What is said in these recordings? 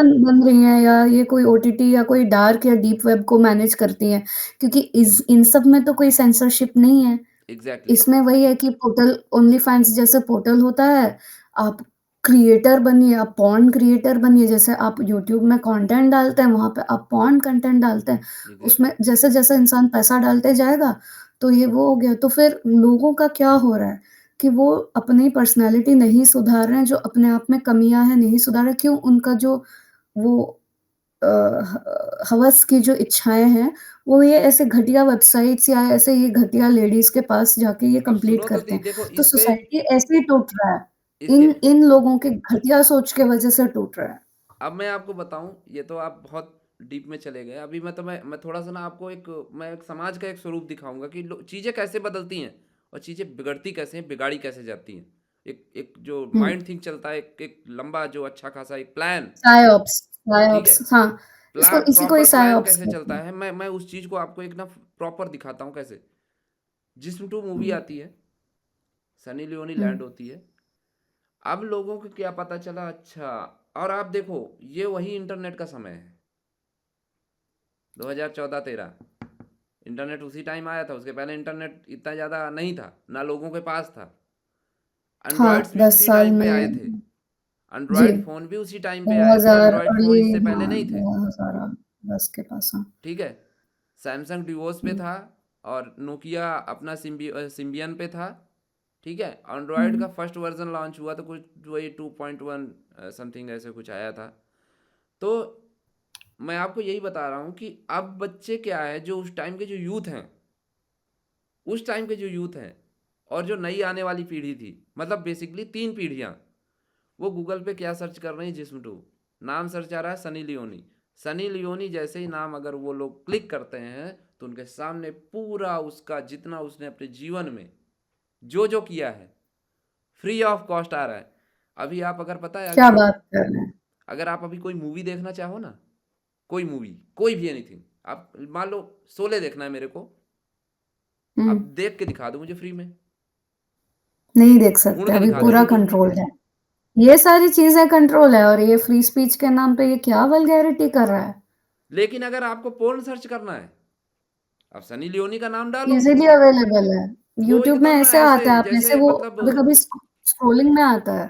बन रही हैं या ये कोई ओटीटी या कोई डार्क या डीप वेब को मैनेज करती हैं, क्योंकि इस इन सब में तो कोई सेंसरशिप नहीं है। एग्ज़ैक्टली, इसमें वही है कि पोर्टल ओनली फैन्स जैसे पोर्टल होता है, आप क्रिएटर बनिए, आप पॉर्न क्रिएटर बनिए, जैसे आप यूट्यूब में कंटेंट डालते हैं, वहाँ पे आप पॉर्न कंटेंट डालते हैं। उसमें एग्ज़ैक्टली। जैसे-जैसे इंसान पैसा डालते जाएगा, तो ये वो हो गया। तो फिर लोगों का क्या हो रहा है कि वो अपनी पर्सनैलिटी नहीं सुधार रहे हैं, जो अपने आप में कमियाँ हैं, नहीं सुधार रहे। क्यों? उनका जो वो हवस की जो इच्छाएँ हैं, वो ये ऐसे घटिया वेबसाइट्स या ऐसे ये घटिया लेडीज़ के पास जाके ये अब कंप्लीट सुनो तो करते हैं। देखो तो इस पे सोसाइटी ऐसे ही टूट रहा है। इसके इन इन लोगों के घटिया सोच के वजह से टूट रहा है। अब मैं आपको बताऊँ, ये तो आप बहुत डीप में चले गए। अभी मैं थोड़ा-सा ना आपको मैं एक समाज का एक स्वरूप दिखाऊँगा कि लो चीज़ें कैसे बदलती हैं और चीज़ें बिगड़ती कैसे हैं, बिगाड़ी कैसे जाती हैं। एक एक जो हुँ। माइंड थिंक चलता है, एक एक लंबा जो अच्छा खासा एक प्लान, साइऑप्स ठीक है? साइऑप्स हाँ, इसको इसी को ही प्रॉपर प्लान साइऑप्स कैसे कहते चलता हैं। है, मैं उस चीज़ को आपको एक ना प्रॉपर दिखाता हूँ कैसे। जिस्म 2 मूवी हुँ, आती है, सनी लियोनी हुँ, लैंड होती है। अब लोगों को क्या पता चला, अच्छा, और आप देखो ये वही इंटरनेट का समय है, 2014-13। इंटरनेट उसी टाइम आया था, उसके पहले इंटरनेट इतना ज़्यादा नहीं था, ना लोगों के पास था। एंड्रॉयड्स हाँ, भी 10 उसी साल टाइम पे आए थे। में जी, एंड्रॉयड फ़ोन भी उसी टाइम पे आए थे, 2000 एंड्रॉयड फ़ोन अर्ली इससे पहले हाँ, नहीं थे, 2010 के पास हाँ। ठीक है? सैमसंग डिवोस पे हुँ, था और नोकिया अपना सिम्बियन पे था, ठीक है? एंड्रॉयड हुँ, का फर्स्ट वर्ज़न लॉन्च हुआ तो कुछ वही 2.1 समथिंग ऐसे कुछ आया था। तो मैं आपको यही बता रहा हूँ कि अब बच्चे क्या है, जो उस टाइम के जो यूथ हैं, उस टाइम के जो यूथ हैं और जो नई आने वाली पीढ़ी थी, मतलब बेसिकली 3 पीढ़ियाँ, वो गूगल पे क्या सर्च कर रहे हैं, जिस्म 2। नाम सर्च आ रहा है सनी लियोनी। सनी लियोनी जैसे ही नाम अगर वो लोग क्लिक करते हैं, तो उनके सामने पूरा उसका जितना उसने अपने जीवन में जो-जो किया है, फ्री ऑफ कॉस्ट आ रहा है। अभी आप अगर पता है क्या बात कर रहे हैं? अगर आप अभी कोई मूवी देखना चाहो ना, कोई मूवी, कोई भी एनीथिंग, आप मान लो शोले देखना है मेरे को, हुँ, आप देख के दिखा दो मुझे फ्री में, नहीं देख ढूँढ सकते, के अभी दिखा दो पूरा यूट्यूब में। कंट्रोल है। ये सारी चीज़ें कंट्रोल है और ये फ्री स्पीच के नाम पे ये क्या वल्गैरिटी कर रहा है? लेकिन अगर आपको पोर्न सर्च करना है, आप सनी लियोनी का नाम डालो, ईज़िली अवेलेबल है। वो यूट्यूब में एकदम ना ऐसे ऐसे आता है, आप जैसे जैसे वो मतलब कभी-कभी स्क्रॉलिंग में आता है।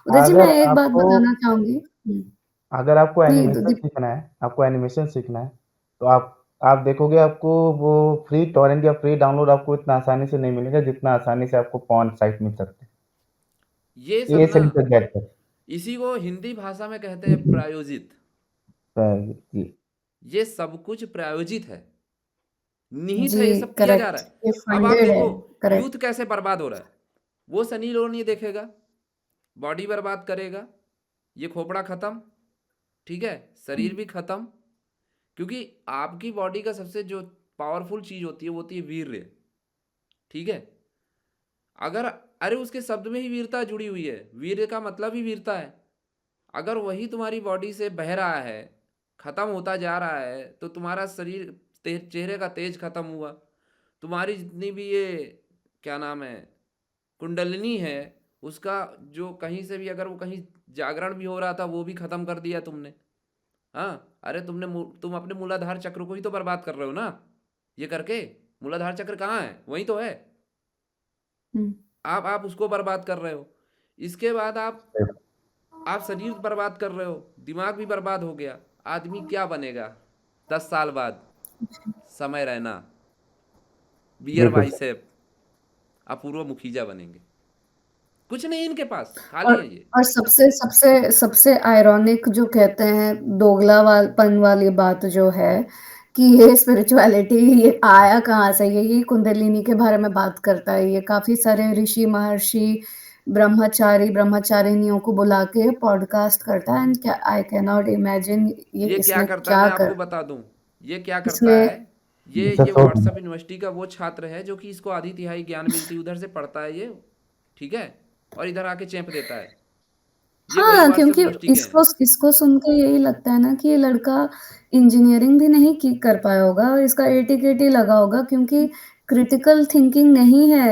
उदय जी मैं अगर एक बात आपको बताना चाहूँगी हुँ, अगर आपको प्लीज़ एनिमेशन दीप सीखना है आपको एनिमेशन सीखना है, तो आप देखोगे आपको वो फ्री टॉरेंट या फ्री डाउनलोड आपको इतना आसानी से नहीं मिलेगा, जितना आसानी से आपको पॉर्न साइट मिल सकते हैं। ये सब ए ना, से लेकर जेड तक। इसी को हिंदी भाषा में कहते हैं प्रायोजित। जी, ये सब कुछ प्रायोजित है, निहित है, ये जी, सब किया जा रहा करेक्ट। है। ये अब आप फंडेड है, देखो करेक्ट। यूथ कैसे बर्बाद हो रहा है। वो सनी लियोनी देखेगा, बॉडी बर्बाद करेगा, ये खोपड़ा खत्म, ठीक है, हुँ, शरीर भी खत्म, क्योंकि आपकी बॉडी का सबसे जो पावरफुल चीज होती है वो होती है वीर्य, ठीक है। अगर अरे उसके शब्द में ही वीरता जुड़ी हुई है, वीर्य का मतलब ही वीरता है। अगर वही तुम्हारी बॉडी से बह रहा है, खत्म होता जा रहा है, तो तुम्हारा शरीर, चेहरे का तेज खत्म हुआ, तुम्हारी जितनी भी ये क्या नाम है कुंडलिनी है, उसका जो कहीं से भी अगर वो कहीं जागरण भी हो रहा था वो भी खत्म कर दिया तुमने। हाँ, अरे तुम अपने मूलाधार चक्र को ही तो बर्बाद कर रहे हो ना, ये करके। मूलाधार चक्र कहाँ है, वही तो है। हुँ। आप उसको बर्बाद कर रहे हो। इसके बाद आप शरीर बर्बाद कर रहे हो, दिमाग भी बर्बाद हो गया। आदमी क्या बनेगा 10 साल बाद? समय रहना, बियर बिल्कुल सर। बाइसेप, अपूर्व मुखीजा बनेंगे। कुछ नहीं इनके पास, खाली और है ये। और सबसे सबसे सबसे आयरॉनिक जो कहते हैं दोगलापन वाली बात जो है कि ये स्पिरिचुअलिटी ये आया कहाँ से? ये कुंडलिनी के बारे में बात करता है। ये काफ़ी सारे ऋषि, महर्षि, ब्रह्मचारी, ब्रह्मचारिणियों को बुला के पॉडकास्ट करता है एंड क्या आई कैन नॉट इमेजिन ये ये क्या इसने करता है क्या मैं आपको कर बता दूं, ये क्या करता इसलिए है, ये सर व्हाट्सएप यूनिवर्सिटी का वो छात्र है जो कि इसको आधी तिहाई ज्ञान मिलती उधर से पढ़ता है ये, ठीक है, और इधर आके चैंप देता है। ये वही हाँ, व्हाट्सएप क्योंकि यूनिवर्सिटी के हैं। इसको सुन के यही लगता है ना कि ये लड़का इंजीनियरिंग भी नहीं की कर पाया होगा, इसका एटी-केटी लगा होगा क्योंकि क्रिटिकल थिंकिंग नहीं है।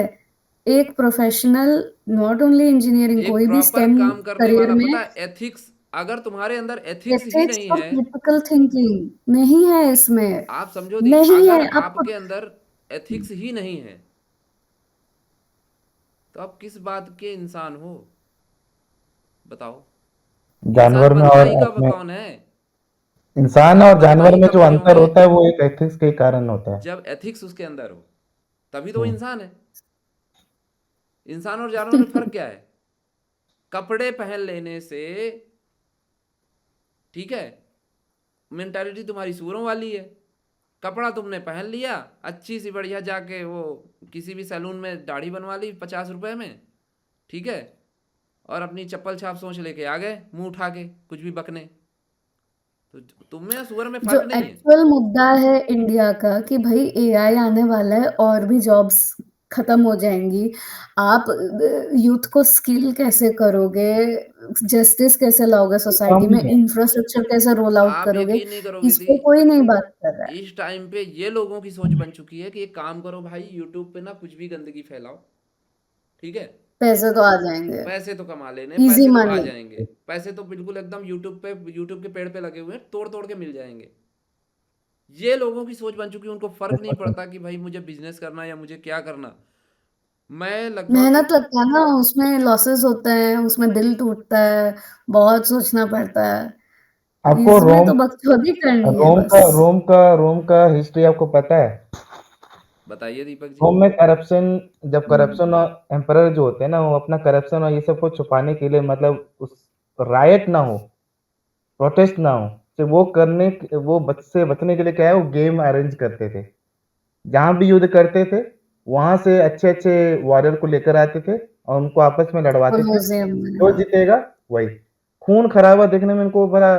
एक प्रोफ़ेशनल नॉट ओनली इंजीनियरिंग एक कोई भी प्रॉपर स्टेम काम करने करियर वाला, में पता है एथिक्स, अगर तुम्हारे अंदर एथिक्स ही एथिक्स नहीं और है, क्रिटिकल थिंकिंग नहीं है इसमें, आप समझो नहीं अगर है आपको। आपके अंदर एथिक्स ही नहीं है, तो आप किस बात के इंसान हो? बताओ। इंसान जानवर में बनता और ही कब अपने कौन है? इंसान इंसान और बनता जानवर ही में कब जो क्यों अंतर है? होता है वो एक एथिक्स के कारण होता है। जब एथिक्स उसके अंदर हो, तभी तो वो हम्म। इंसान है। इंसान और जानवर में फर्क क्या है? कपड़े पहन लेने से, ठीक है, मेंटालिटी तुम्हारी सूरों वाली है। कपड़ा तुमने पहन लिया, अच्छी सी बढ़िया जाके वो किसी भी सैलून में दाढ़ी बनवा ली 50 रुपए में, ठीक है, और अपनी चप्पल छाप सोच लेके आ गए मुंह उठा के कुछ भी बकने। तो तुम में और सूअर में जो फर्क नहीं है। एक्चुअल मुद्दा है इंडिया का कि भाई एआई आने वाला है और भी जॉब्स खत्म हो जाएंगी। आप यूथ को स्किल कैसे करोगे, जस्टिस कैसे लाओगे तो सोसाइटी काम ही में, है। इंफ्रास्ट्रक्चर कैसे रोल आउट आप करोगे, यकीन नहीं करोगे इस दी, पे कोई नहीं बात कर रहा है। इस टाइम पे ये लोगों की सोच बन चुकी है कि एक काम करो भाई, यूट्यूब पे ना कुछ भी गंदगी फैलाओ, ठीक है, पैसे तो आ जाएंगे, पैसे तो कमा लेने, इजी पैसे तो आ मनी। जाएंगे। पैसे तो बिल्कुल एकदम यूट्यूब के पेड़ पे लगे हुए हैं, तोड़ तोड़ के मिल जाएंगे। ये लोगों की सोच बन चुकी है, उनको फर्क नहीं पड़ता कि भाई मुझे बिजनेस करना है या मुझे क्या करना। मैं लगभग, मेहनत लगता है ना उसमें, लॉसेस होते हैं उसमें, दिल टूटता है, बहुत सोचना पड़ता है। आपको इसमें तो बकचोदी करनी है बस। रोम का हिस्ट्री आपको पता है? बताइए दीपक जी। रोम में करप्शन, जब करप्शन हम्म, और एम्परर जो होते हैं ना, वो अपना करप्शन और ये सब को छुपाने के लिए, मतलब उस रायट ना हो, प्रोटेस्ट ना हो, तो वो से बचने के लिए क्या है, वो गेम अरेंज करते थे। जहां भी युद्ध करते थे, वहां से अच्छे अच्छे वॉरियर को लेकर आते थे और उनको आपस में लड़वाते थे। कोलोसियम जो में। जीतेगा वही। खून खराबा देखने में उनको बड़ा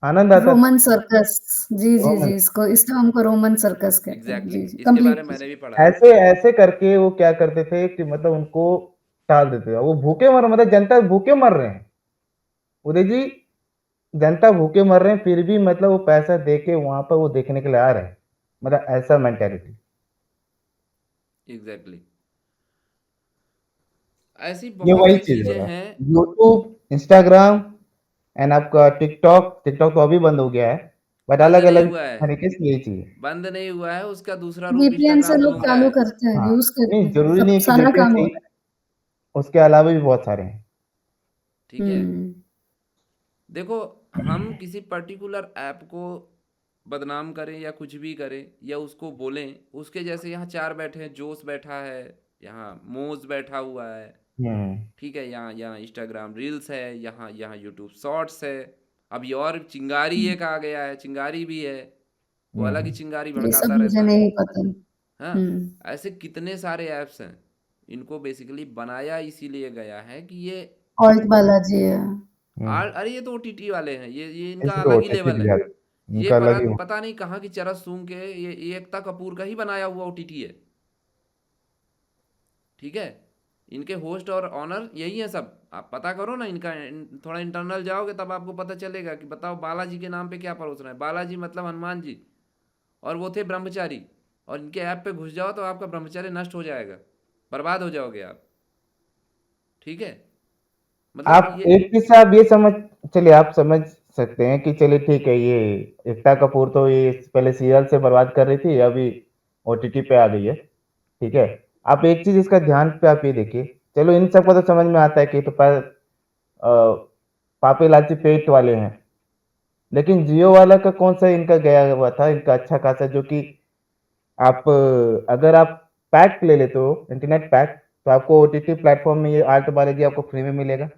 आनंद आता था। Roman circus. जी जी रोमन जी, इसको इस टर्म को रोमन सर्कस कहते हैं। एग्जैक्टली जी जी, exactly. इसके कंप्लीट बारे में मैंने कीजिए। भी पढ़ा है। ऐसे ऐसे करके वो क्या करते थे कि मतलब उनको टाल देते थे। वो भूखे मर, मतलब जनता भूखे मर रहे हैं, उदय जी, जनता भूखे मर रहे हैं, फिर भी मतलब वो पैसा दे के वहां पर वो देखने के लिए आ रहे हैं। मतलब ऐसा मेंटेलिटी। Exactly exactly. ऐसी ये बहुत वही सी चीज हो चीजें रहा हैं। है। यूट्यूब, इंस्टाग्राम एंड आपका टिकटॉक, टिकटॉक तो अभी बंद हो गया है, बट बंद अलग नहीं अलग हुआ है, तरीके से यही चीज है। बंद नहीं हुआ है, उसका दूसरा रूप वीपीएन से इंस्टाग्राम लोग घूम रहा चालू है। करते हैं, हाँ, यूज करते नहीं हैं, जरूरी नहीं सब है कि सारा वीपीएन काम से हो ही, रहा है। उसके अलावा भी बहुत सारे हैं। ठीक है। हम्म। देखो, हम किसी पर्टिकुलर ऐप को बदनाम करें या कुछ भी करें या उसको बोलें, उसके जैसे यहाँ चार बैठे हैं, जोश बैठा है, यहाँ मोज बैठा हुआ है, हम्म। ठीक है, यहाँ यहाँ इंस्टाग्राम रील्स है, यहाँ यहाँ यूट्यूब शॉर्ट्स है। अभी और चिंगारी एक आ गया है, चिंगारी भी है, वो अलग ही हम्म। चिंगारी ये सब भड़काता मुझे रहता है। नहीं पता। हाँ, हम्म। ऐसे कितने सारे ऐप्स हैं। इनको बेसिकली बनाया इसीलिए गया है कि ये ऑल्ट बालाजी है। हम्म। अरे ये तो ओटीटी वाले हैं, ये इनका इसलिए अलग ही ओटीटी लेवल भी है। जाता है, ये उनका अलग ही। पता नहीं कहाँ की चरस सूंघ के, ये एकता कपूर का ही बनाया हुआ ओटीटी है, ठीक है। इनके होस्ट और ऑनर यही है सब। आप पता करो ना इनका, थोड़ा इंटरनल जाओगे तब आपको पता चलेगा कि बताओ बालाजी के नाम पे क्या परोस रहे हैं। बालाजी मतलब हनुमान जी, और वो थे ब्रह्मचारी। और इनके ऐप पे घुस जाओ तो आपका ब्रह्मचर्य नष्ट हो जाएगा, बर्बाद हो जाओगे आप, ठीक है। मतलब आप ये, एक चीज से आप ये समझ, चलिए आप समझ सकते हैं कि चलिए ठीक है, ये एकता कपूर तो ये पहले सीरियल से बर्बाद कर रही थी, अभी ओटीटी पे आ गई है, ठीक है। आप एक चीज इसका ध्यान पे आप ये देखिए, चलो इन सबको तो समझ में आता है कि तो पापी लालची पेट वाले हैं, लेकिन जियो वाला का कौन सा इनका गया हुआ था, इनका अच्छा खासा, जो कि आप अगर आप पैक ले लेते हो, इंटरनेट पैक, तो आपको ओटीटी प्लेटफॉर्म में ये आर्ट बालाजी आपको फ्री में मिलेगा।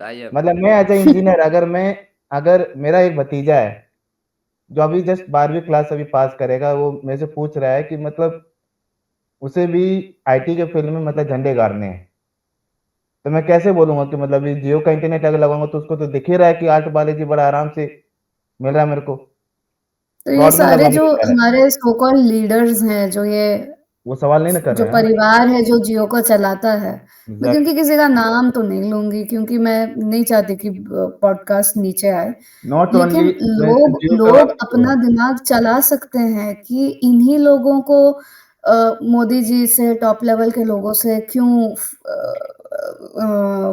Tie up. मतलब मैं एज ए इंजीनियर, अगर मेरा एक भतीजा है जो अभी जस्ट 12वीं क्लास अभी पास करेगा, वो मेरे से पूछ रहा है कि मतलब उसे भी आईटी के फील्ड में मतलब झंडे गाड़ने हैं, तो मैं कैसे बोलूंगा कि मतलब ये जियो का इंटरनेट अगर लगाऊंगा तो उसको तो दिख ही रहा है कि आर्ट बालाजी बड़ा आराम से मिल रहा है मेरे को, तो ये फ्रॉड में सारे लगाने जो की कह रहा है। हमारे सो कॉल्ड लीडर्स हैं, जो ये वो सवाल नहीं ना कर जो रहे हैं ना। परिवार है जो जियो को चलाता है, मैं क्योंकि एग्जैक्टली। किसी का नाम तो नहीं लूंगी क्योंकि मैं नहीं चाहती कि पॉडकास्ट नीचे आए। नॉट ओनली लेकिन लोग जियो का लोग तो, अपना दिमाग चला सकते हैं कि इन्हीं लोगों को मोदी जी से, टॉप लेवल के लोगों से क्यों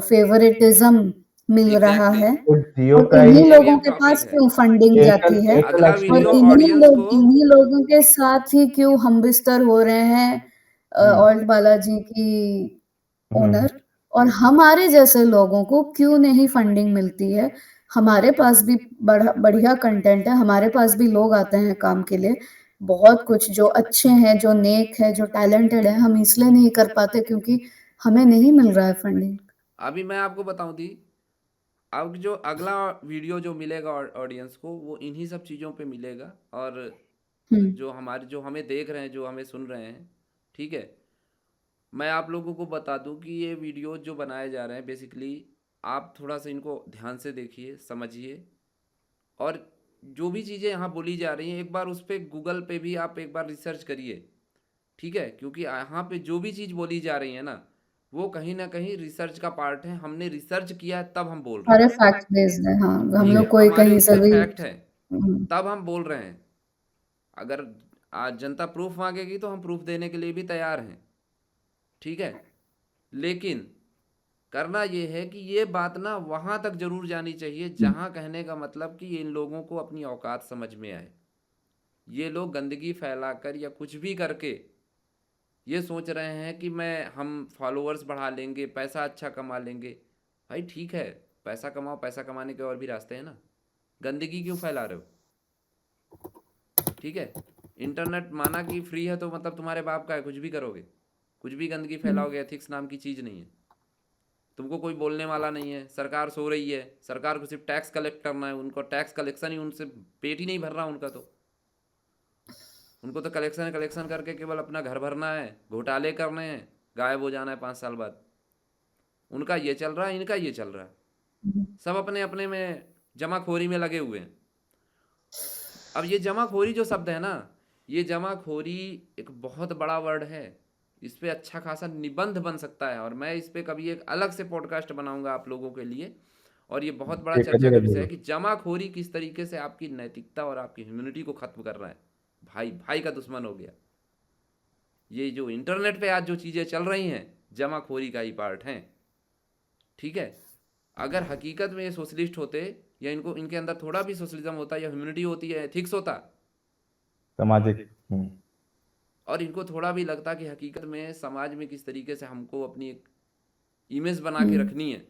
फेवरेटिज्म मिल रहा एग्ज़ैक्टली। है तो जियो और का ही इन्हीं ये भी लोगों एक के टॉपिक पास है। क्यों फंडिंग एयरटेल जाती है एयरटेल अगला एक्सिस और वीडियो का ऑडियंस को इन्हीं लोगों के साथ ही क्यों हम बिस्तर हो रहे हैं हुँ, ऑल्ट बालाजी की हुँ, ओनर और हमारे जैसे लोगों को क्यों नहीं फंडिंग मिलती है? हमारे पास भी बढ़िया कंटेंट है, हमारे पास भी लोग आते हैं काम के लिए। बहुत कुछ जो अच्छे हैं, जो नेक है, जो टैलेंटेड है, हम इसलिए नहीं कर पाते क्योंकि हमें नहीं मिल रहा है फंडिंग। अभी मैं आपको बताऊँ दी, अब जो अगला वीडियो जो मिलेगा ऑडियंस को वो इन्हीं सब चीज़ों पे मिलेगा। और हुँ, जो हमें देख रहे हैं, जो हमें सुन रहे हैं, ठीक है? मैं आप लोगों को बता दूं कि ये वीडियो जो बनाए जा रहे हैं बेसिकली आप थोड़ा सा इनको ध्यान से देखिए, समझिए। और जो भी चीज़ें यहाँ बोली जा रही हैं एक बार उस पर गूगल पे भी आप एक बार रिसर्च करिए, ठीक है? क्योंकि यहाँ पे जो भी चीज़ बोली जा रही है ना वो कहीं ना कहीं रिसर्च का पार्ट है। हमने रिसर्च किया है तब हम बोल रहे सारे हैं। फैक्ट बेस्ड है, हाँ, हम ठीक लोग है, कोई हमारे कहीं उस से पे भी फैक्ट है हुँ, तब हम बोल रहे हैं। अगर आज जनता प्रूफ मांगेगी तो हम प्रूफ देने के लिए भी तैयार हैं, ठीक है? लेकिन करना ये है कि ये बात ना वहाँ तक जरूर जानी चाहिए हुँ, जहाँ कहने का मतलब कि इन लोगों को अपनी औकात समझ में आए। ये लोग गंदगी फैलाकर या कुछ भी करके ये सोच रहे हैं कि मैं हम फॉलोअर्स बढ़ा लेंगे, पैसा अच्छा कमा लेंगे। भाई ठीक है, पैसा कमाओ, पैसा कमाने के और भी रास्ते हैं ना। गंदगी क्यों फैला रहे हो? ठीक है, इंटरनेट माना कि फ्री है तो मतलब तुम्हारे बाप का है, कुछ भी करोगे, कुछ भी गंदगी हुँ, फैलाओगे। एथिक्स नाम की चीज़ नहीं है। तुमको कोई बोलने वाला नहीं है। सरकार सो रही है, सरकार को सिर्फ टैक्स कलेक्ट करना है। उनको टैक्स कलेक्शन ही, उनसे पेट ही नहीं भर रहा उनका तो। उनको तो कलेक्शन कलेक्शन करके केवल अपना घर भरना है, घोटाले करने हैं, गायब हो जाना है 5 साल बाद। उनका ये चल रहा है, इनका ये चल रहा है। हुँ, सब अपने अपने में जमाखोरी में लगे हुए हैं। अब ये जमाखोरी जो शब्द है ना, ये जमाखोरी एक बहुत बड़ा वर्ड है। इस पे अच्छा खासा निबंध बन सकता है और मैं इस पे कभी एक अलग से पॉडकास्ट बनाऊंगा आप लोगों के लिए। और ये बहुत बड़ा जी, चर्चा का करिएगा विषय है ज़रूर। कि जमाखोरी किस तरीके से आपकी नैतिकता और आपकी ह्यूमैनिटी को खत्म कर रहा है। भाई भाई का दुश्मन हो गया। ये जो इंटरनेट पे आज जो चीज़ें चल रही हैं जमाखोरी का ही पार्ट हैं, ठीक है? अगर हकीकत में ये सोशलिस्ट होते या इनको इनके अंदर थोड़ा भी सोशलिज्म होता या ह्यूमैनिटी होती है, एथिक्स होता, सामाजिक हुँ, और इनको थोड़ा भी लगता कि हकीकत में समाज में किस तरीके से हमको अपनी एक इमेज बना हुँ, के रखनी है,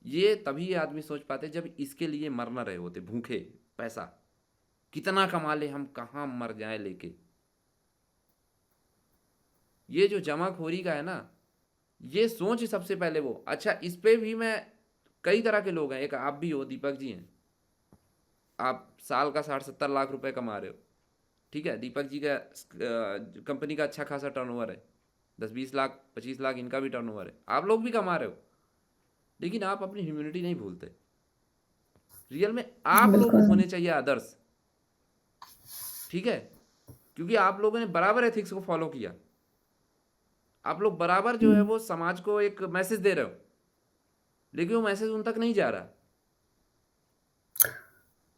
ये तभी ये आदमी सोच पाते जब इसके लिए मर ना रहे होते भूखे। पैसा कितना कमा ले, हम कहाँ मर जाए लेके। ये जो जमाखोरी का है ना, ये सोच सबसे पहले वो। अच्छा, इस पे भी मैं कई तरह के लोग हैं। एक आप भी हो, दीपक जी हैं। आप साल का 60-70 लाख रुपए कमा रहे हो, ठीक है? दीपक जी का कंपनी का अच्छा खासा टर्नओवर है, 10-20 लाख 25 लाख इनका भी टर्नओवर है। आप लोग भी कमा रहे हो, लेकिन आप अपनी ह्यूमैनिटी नहीं भूलते। रियल में आप लोग बिल्कुल नहीं। होने चाहिए आदर्श, ठीक है? क्योंकि आप लोगों ने बराबर एथिक्स को फॉलो किया। आप लोग बराबर जो है हुँ, वो समाज को एक मैसेज दे रहे हो, लेकिन वो मैसेज उन तक नहीं जा रहा।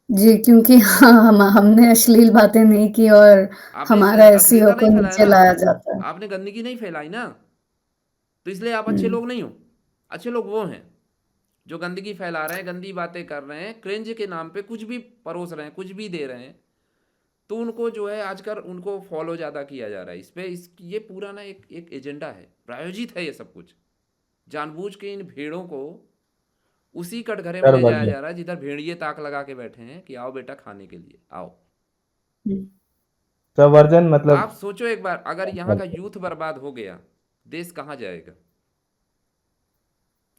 जी, क्योंकि हाँ, हमने अश्लील बातें नहीं की और आपने हमारा एसईओ अश्लीलता को नहीं फैलाया नीचे ना, लाया जाता है। आपने गंदगी नहीं फैलाई ना, तो इसलिए आप अच्छे हुँ, लोग नहीं हो। अच्छे लोग वो हैं जो गंदगी फैला रहे हैं, गंदी बातें कर रहे हैं, क्रेंज के नाम पे कुछ भी परोस रहे हैं, कुछ भी दे रहे हैं। तो उनको जो है आजकल उनको फॉलो ज़्यादा किया जा रहा है। इस पे इस ये पूरा ना एक एक एजेंडा है, प्रायोजित है ये सब कुछ। जानबूझ के इन भेड़ों को उसी कटघरे में ले जाया सर्वज्ञ जा रहा है जिधर भेड़िए ताक लगा के बैठे हैं कि आओ बेटा खाने के लिए आओ। हुँ, संवर्धन मतलब आप सोचो एक बार, अगर यहाँ का यूथ बर्बाद हो गया, देश कहाँ जाएगा?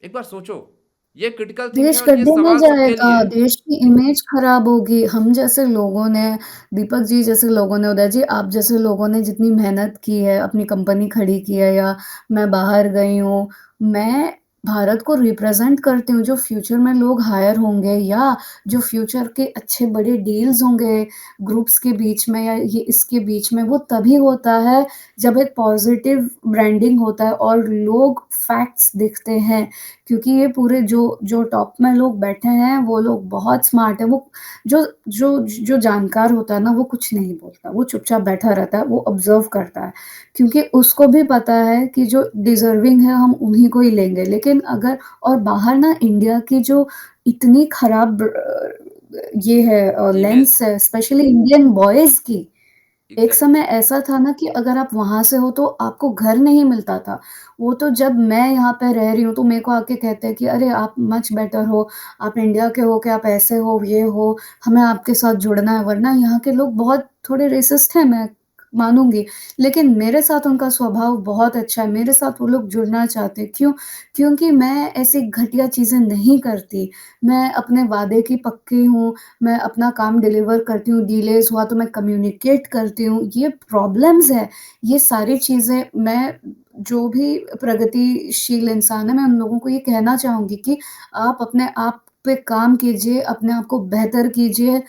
एक बार सोचो। ये क्रिटिकल थिंक है देश और ये गड्ढे में सवाल सबके जाएगा, लिए है। देश की इमेज खराब होगी। हम जैसे लोगों ने दीपक जी जैसे लोगों ने, उदय जी आप जैसे लोगों ने जितनी मेहनत की है, अपनी कंपनी खड़ी की है या मैं बाहर गई हूँ, मैं भारत को रिप्रेज़ेंट करती हूँ, जो फ्यूचर में लोग हायर होंगे या जो फ्यूचर के अच्छे बड़े डील्स होंगे ग्रुप्स के बीच में या ये इसके बीच में, वो तभी होता है जब एक पॉज़िटिव ब्रांडिंग होता है और लोग फैक्ट्स दिखते हैं क्योंकि ये पूरे जो टॉप में लोग बैठे हैं, वो लोग बहुत स्मार्ट हैं। वो जो जो जो जानकार होता है ना, वो कुछ नहीं बोलता, वो चुपचाप बैठा रहता है, वो ऑब्ज़र्व करता है। क्योंकि उसको भी पता है कि जो डिज़र्विंग है, हम उन्हीं को ही लेंगे। लेकिन अगर और बाहर ना इंडिया की जो इतनी खराब ये है इमेज। लेंस है, स्पेशली इंडियन बॉयज़ की। एक एग्जैक्टली। समय ऐसा था ना कि अगर आप वहाँ से हो तो आपको घर नहीं मिलता था। वो तो जब मैं यहाँ पे रह रही हूँ तो मेरे को आके कहते हैं कि अरे आप मच बेटर हो, आप इंडिया के हो के आप ऐसे हो, ये हो, हमें आपके साथ जुड़ना है वरना यहाँ के लोग बहुत थोड़े रेसिस्ट हैं मैं मानूँगी। लेकिन मेरे साथ उनका स्वभाव बहुत अच्छा है, मेरे साथ वो लोग जुड़ना चाहते हैं। क्यों? क्योंकि मैं ऐसी घटिया चीज़ें नहीं करती। मैं अपने वादे की पक्की हूँ, मैं अपना काम डिलीवर करती हूँ, डिलेज़ हुआ तो मैं कम्युनिकेट करती हूँ, ये प्रॉब्लम्स है। ये सारी चीज़ें मैं जो भी प्रगतिशील इंसान है, मैं उन लोगों को ये कहना चाहूँगी कि आप अपने आप पे काम कीजिए, अपने आप को बेहतर कीजिए,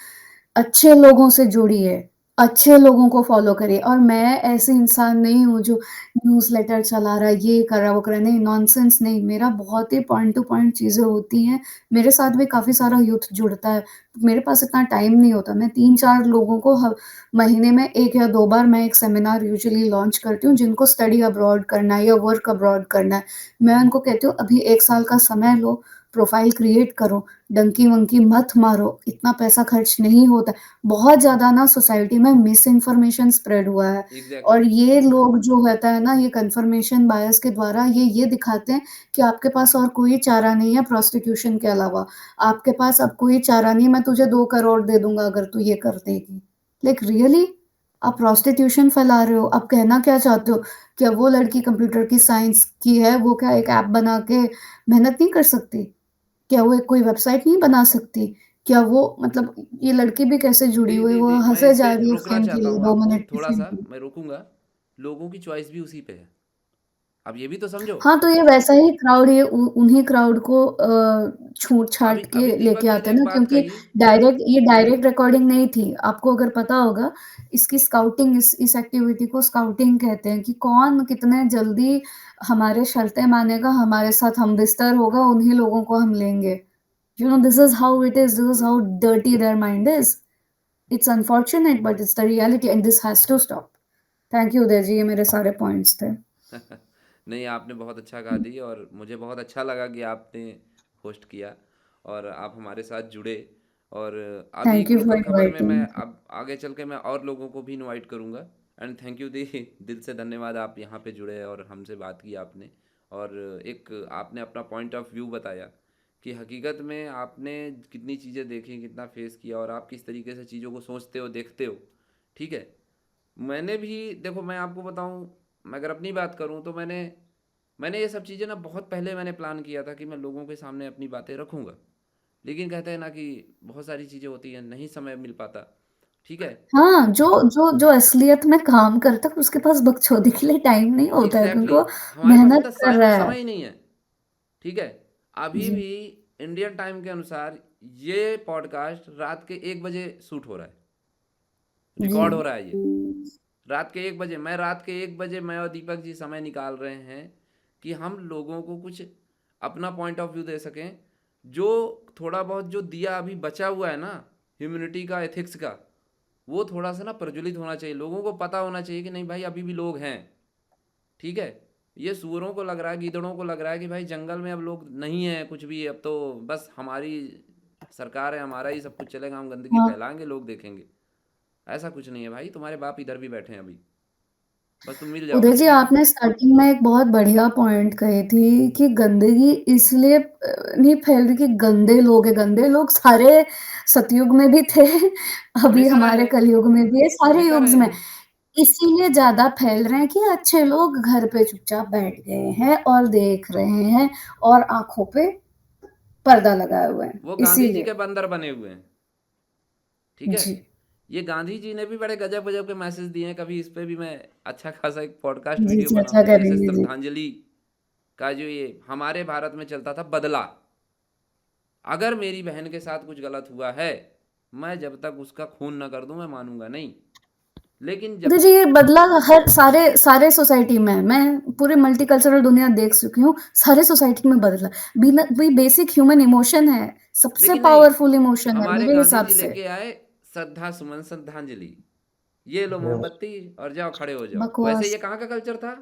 अच्छे लोगों से जुड़िए, अच्छे लोगों को फ़ॉलो करिए और मैं ऐसी इंसान नहीं हूँ जो न्यूज़लेटर चला रहा है, ये कर रहा है, वो कर रहा है, नहीं नॉनसेंस नहीं, मेरा बहुत ही पॉइंट टू पॉइंट चीज़ें होती हैं। मेरे साथ भी काफ़ी सारा यूथ जुड़ता है, मेरे पास इतना टाइम नहीं होता, मैं 3-4 लोगों को ह महीने में 1 या 2 बार मैं एक सेमिनार यूजुअली लॉन्च करती हूँ, जिनको स्टडी अब्रॉड करना है या वर्क अब्रॉड करना है। मैं उनको कहती हूँ अभी 1 साल का समय लो, प्रोफ़ाइल क्रिएट करो, डंकी-वंकी मत मारो, इतना पैसा खर्च नहीं होता। बहुत ज़्यादा ना सोसाइटी में मिस इन्फॉर्मेशन स्प्रेड हुआ है एग्जैक्टली। और ये लोग जो होता है ना, ये कन्फर्मेशन बायस के द्वारा ये दिखाते हैं कि आपके पास और कोई चारा नहीं है प्रोस्टिट्यूशन के अलावा। आपके पास अब कोई चारा नहीं है, मैं तुझे 2 करोड़ दे दूँगा अगर तू ये कर देगी। Like really? आप प्रोस्टिट्यूशन फैला रहे हो, आप कहना क्या चाहते हो? क्या वो लड़की कंप्यूटर की साइंस की है, वो क्या एक ऐप बना के मेहनत नहीं कर सकती? क्या वो एक कोई वेबसाइट नहीं बना सकती? क्या वो मतलब ये लड़की भी कैसे जुड़ी दी हुई है, दी वो दी मैं हँसे इस पे जा रही है रोकना फ़ेम के चाहता लिए हूँ 2 आपको मिनट की थोड़ा फ़ेम सा, के लिए। मैं रोकूंगा। लोगों की चॉइस भी उसी पे है, अब ये भी तो समझो। हाँ, तो ये वैसा ही क्राउड ये उ उन्हीं क्राउड को अभी छूट-छाट के अभी लेके दीपक जी आते ने हैं एक ना बात क्योंकि कही। डायरेक्ट रिकॉर्डिंग नहीं थी। आपको अगर पता होगा इसकी स्काउटिंग इस एक्टिविटी को स्काउटिंग कहते हैं कि कौन कितने जल्दी हमारे शर्तें मानेगा, हमारे साथ हमबिस्तर होगा, उन्हीं लोगों को हम लेंगे। You know, this is how it is. This is how dirty their mind is. It's unfortunate, but it's the reality, and this has to stop. Thank you Uday ji, ये मेरे सारे पॉइंट्स थे। नहीं, आपने बहुत अच्छा कहा दी और मुझे बहुत अच्छा लगा कि आपने होस्ट किया और आप हमारे साथ जुड़े। और अभी थैंक यू फॉर लोकल खबर में मैं इनवाइटिंग। अब आगे चल के मैं और लोगों को भी इनवाइट करूँगा। एंड थैंक यू दी, दिल से धन्यवाद, आप यहाँ पे जुड़े और हमसे बात की आपने। और एक आपने अपना पॉइंट ऑफ व्यू बताया कि हकीकत में आपने कितनी चीज़ें देखी, कितना फेस किया और आप किस तरीके से चीज़ों को सोचते हो, देखते हो। ठीक है। मैंने भी देखो, मैं आपको बताऊं, मैं अगर अपनी बात करूं तो मैंने मैंने ये सब चीज़ें ना बहुत पहले मैंने प्लान किया था कि मैं लोगों के सामने अपनी बातें रखूंगा। लेकिन कहते हैं ना कि बहुत सारी चीज़ें होती हैं, नहीं समय मिल पाता। ठीक है। हाँ, जो जो जो असलियत में काम करता है, उसके पास बकचोदी के लिए टाइम नहीं होता है क्योंकि एग्जैक्टली वो exactly। हमारे पास मेहनत इतना कर रहा है। समय ही नहीं है। ठीक है। अभी जी, भी इंडियन टाइम के अनुसार ये पॉडकास्ट रात के 1 बजे शूट हो रहा है, जी। रिकॉर्ड हो रहा है ये रात के 1 बजे। मैं रात के 1 बजे मैं और दीपक जी समय निकाल रहे हैं कि हम लोगों को कुछ अपना पॉइंट ऑफ व्यू दे सकें। जो थोड़ा बहुत जो दिया अभी बचा हुआ है ना, ह्यूमैनिटी का, एथिक्स का, वो थोड़ा सा ना प्रज्वलित होना चाहिए। लोगों को पता होना चाहिए कि नहीं भाई, अभी भी लोग हैं। ठीक है। ये सूअरों को लग रहा है, गीदड़ों को लग रहा है कि भाई जंगल में अब लोग नहीं है कुछ भी, अब तो बस हमारी सरकार है, हमारा ही सब कुछ चलेगा, हम गंदगी हाँ, फैलाएंगे, लोग देखेंगे। ऐसा कुछ नहीं है भाई, तुम्हारे बाप इधर भी बैठे हैं अभी, बस तुम मिल जाओ उदय जी हमसे। आपने स्टार्टिंग में एक बहुत बढ़िया पॉइंट कही थी कि गंदगी इसलिए नहीं फैल रही कि गंदे लोग हैं, गंदे लोग सारे सतयुग में भी थे, अभी हमेशा रहे हमारे हैं। कलयुग में भी है, सारे हमेशा युग्स रहे में। हैं। इसीलिए ज़्यादा फैल रहे हैं कि अच्छे लोग घर पे चुपचाप बैठ गए हैं और देख रहे हैं और आँखों पे पर्दा लगाए हुए हैं, वो गांधी जी इसीलिए। के बंदर बने हुए हैं। ठीक है। जी। ये गांधी जी ने भी बड़े गजब गजब के मैसेज दिए हैं, कभी इस पे भी मैं अच्छा खासा एक पॉडकास्ट जी, वीडियो चर्चा बनाऊंगा। जैसे करेंगे, जी। श्रद्धांजलि का जो ये हमारे भारत में चलता था बदला, अगर मेरी बहन के साथ कुछ गलत हुआ है, मैं जब तक उसका खून न कर दूं मैं मानूंगा नहीं। लेकिन जब देखिए ये बदला हर सारे सोसाइटी में है। मैं पूरे मल्टीकल्चरल दुनिया देख चुकी हूँ, सारे सोसाइटी में बदला। बिना वही बेसिक ह्यूमन इमोशन है, सबसे लेकिन नहीं, पावरफुल इमोशन है हमारे मेरे गांधी हिसाब जी से। लेके आए श्रद्धा सुमन श्रद्धांजलि, ये लो मोमबत्ती और जाओ खड़े हो जाओ। वैसे बकवास। ये कहाँ का कल्चर था?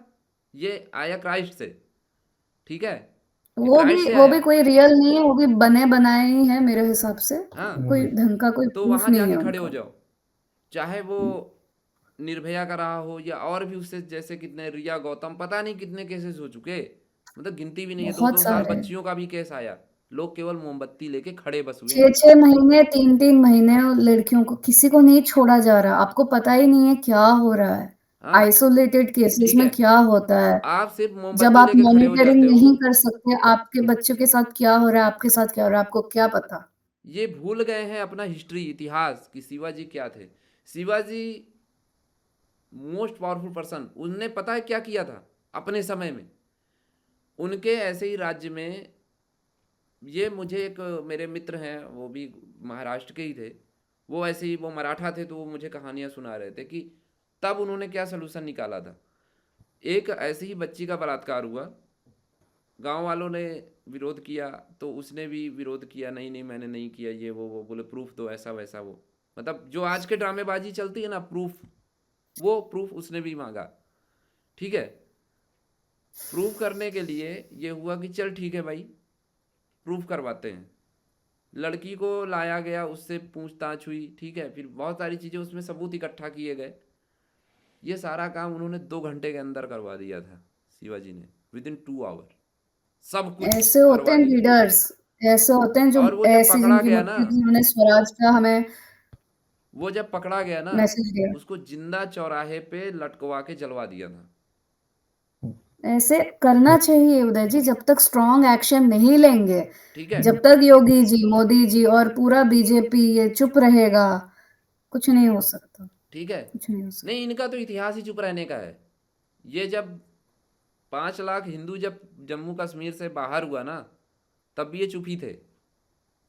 ये आया क्राइस्ट से, ठीक है, ये वो भी क्राइस्ट से वो आया। भी कोई रियल नहीं है, वो भी बने बनाए ही हैं मेरे हिसाब से। हाँ, कोई ढंग का कोई तो प्रूफ वहाँ नहीं जाके है खड़े हो उनका। जाओ, चाहे वो निर्भया का रहा हो या और भी उससे जैसे कितने, रिया गौतम, पता नहीं कितने केसेस हो चुके, मतलब गिनती भी नहीं है। दो बहुत दो साल सारे। बच्चियों का भी केस आया, लोग केवल मोमबत्ती लेके खड़े बस हुए हैं। 6-6 महीने, 3-3 महीने लड़कियों को किसी को नहीं छोड़ा जा रहा। आपको पता ही नहीं है क्या हो रहा है। हाँ, आइसोलेटेड केसेस ठीक है, में क्या होता है। आप सिर्फ जब मोमबत्ती आप लेके खड़े हो मॉनिटरिंग जाते हो। नहीं कर सकते, आपके बच्चों के साथ क्या हो रहा है, आपके साथ क्या हो रहा है, आपको क्या पता? ये भूल गए हैं अपना हिस्ट्री, इतिहास, कि शिवाजी क्या थे। शिवाजी मोस्ट पावरफुल पर्सन, उनने पता है क्या किया था अपने समय में। उनके ऐसे ही राज्य में, ये मुझे एक मेरे मित्र हैं, वो भी महाराष्ट्र के ही थे, वो ऐसे ही, वो मराठा थे, तो वो मुझे कहानियां सुना रहे थे कि तब उन्होंने क्या सलूशन निकाला था। एक ऐसी ही बच्ची का बलात्कार हुआ, गांव वालों ने विरोध किया, तो उसने भी विरोध किया, नहीं नहीं मैंने नहीं किया, ये वो बोले प्रूफ दो, ऐसा वैसा वो, मतलब जो आज के ड्रामेबाजी चलती है ना, प्रूफ, वो प्रूफ उसने भी मांगा, ठीक है। प्रूफ करने के लिए ये हुआ कि चल ठीक है भाई, प्रूफ करवाते हैं। लड़की को लाया गया, उससे पूछताछ हुई, ठीक है, फिर बहुत सारी चीज़ें उसमें सबूत इकट्ठा किए गए। ये सारा काम उन्होंने 2 घंटे के अंदर करवा दिया था, शिवाजी ने, विद इन 2 आवर सब कुछ ऐसे होते करवा हैं दिया। लीडर्स, ऐसे होते हैं जो और वो जब ऐसे पकड़ा जिनकी गया ना, मुट्ठी में हमने स्वराज का हमें वो जब पकड़ा गया ना, मैसेज दिया। उसको जिंदा चौराहे पे लटकवा के जलवा दिया था। ऐसे करना चाहिए उदय जी, जब तक स्ट्रॉन्ग एक्शन नहीं लेंगे, ठीक है, जब तक योगी जी, मोदी जी और पूरा बीजेपी ये चुप रहेगा, कुछ नहीं हो सकता, ठीक है। कुछ नहीं हो सकता। नहीं, इनका तो इतिहास ही चुप रहने का है। ये जब 5 लाख हिंदू जब जम्मू कश्मीर से बाहर हुआ ना, तब भी ये चुप ही थे।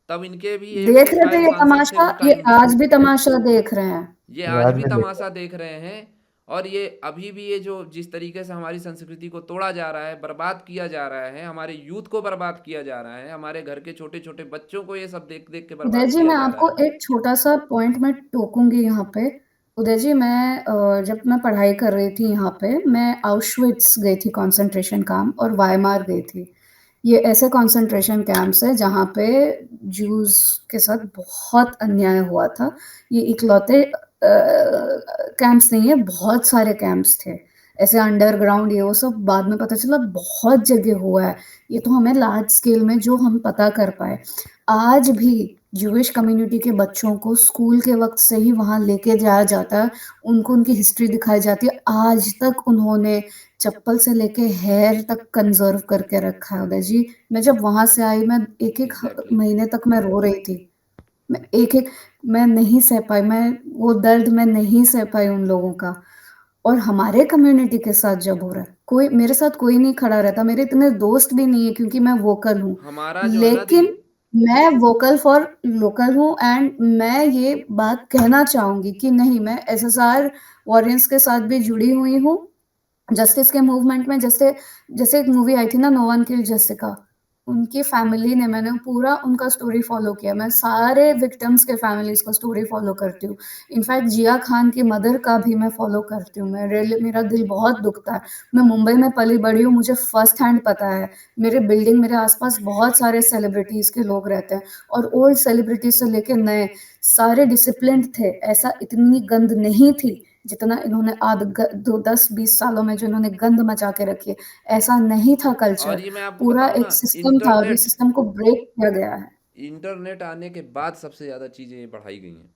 तब इनके भी एक देख से रहे थे फाइव ये सांसद थे तमाशा, उस ये टाइम पे। आज भी तमाशा देख रहे हैं। ये आज आज भी भी देख रहे तमाशा देख रहे हैं। और ये अभी भी, ये जो जिस तरीके से हमारी संस्कृति को तोड़ा जा रहा है, बर्बाद किया जा रहा है, हमारे यूथ को बर्बाद किया जा रहा है, हमारे घर के छोटे छोटे बच्चों को ये सब देख देख के उदय बर्बाद जी, किया मैं जा रहा आपको है। एक छोटा-सा पॉइंट मैं टोकूँगी यहाँ पे। उदय जी, मैं जब मैं पढ़ाई कर रही थी यहाँ पे, मैं ऑउश्विट्ज़ गई थी कंसंट्रेशन कैंप और वाइमार गई थी। ये ऐसे कंसंट्रेशन कैंप्स हैं जहाँ पे ज्यूज़ के साथ बहुत अन्याय हुआ था। ये इकलौते कैंप्स नहीं है, बहुत सारे कैंप्स थे। ऐसे अंडरग्राउंड ये वो सब बाद में पता चला बहुत जगह हुआ है। ये तो हमें लार्ज स्केल में जो हम पता कर पाए। आज भी ज्यूइश कम्युनिटी के बच्चों को स्कूल के वक़्त से ही वहाँ लेके जाया जाता है, उनको उनकी हिस्ट्री दिखाई जाती है। आज तक उन्होंने चप्पल से लेके हेयर तक कंज़र्व करके रखा है उदय जी। मैं जब वहाँ से आई, मैं एक-एक एग्जैक्टली। महीने तक मैं रो रही थी। मैं एक-एक मैं नहीं सह पाई, मैं वो दर्द मैं नहीं सह पाई उन लोगों का। और हमारे कम्युनिटी के साथ जब हो रहा है, कोई मेरे साथ कोई नहीं खड़ा रहता, मेरे इतने दोस्त भी नहीं है क्योंकि मैं वोकल हूँ। हमारा जो है ना दी, लेकिन मैं वोकल फॉर लोकल हूँ एंड मैं ये बात कहना चाहूँगी कि नहीं, मैं एसएसआर वॉरियर्स के साथ भी जुड़ी हुई हूँ। जस्टिस के मूवमेंट में जैसे जैसे एक मूवी आई थी ना, नो वन किल्ड जेसिका, उनकी फैमिली ने, मैंने पूरा उनका स्टोरी फ़ॉलो किया। मैं सारे विक्टिम्स के फैमिलीज़ का स्टोरी फ़ॉलो करती हूँ। इनफैक्ट जिया खान की मदर का भी मैं फ़ॉलो करती हूँ। मैं रियली, मेरा दिल बहुत दुखता है। मैं मुंबई में पली-बड़ी हूँ, मुझे फ़र्स्ट हैंड पता है। मेरे बिल्डिंग, मेरे आस-पास बहुत सारे सेलिब्रिटीज़ के लोग रहते हैं और ओल्ड सेलिब्रिटीज़ से लेके नए, सारे डिसिप्लिन्ड थे। ऐसा इतनी गंद नहीं थी जितना इन्होंने आद ग दो 10-20 सालों में जो इन्होंने गंद मचा के रखी है, ऐसा नहीं था और कल्चर। ये मैं आपको पूरा बताऊं ना, एक सिस्टम था और ये इंटरनेट, सिस्टम को ब्रेक किया गया है। इंटरनेट आने के बाद सबसे ज़्यादा चीज़ें ये बढ़ाई गई हैं।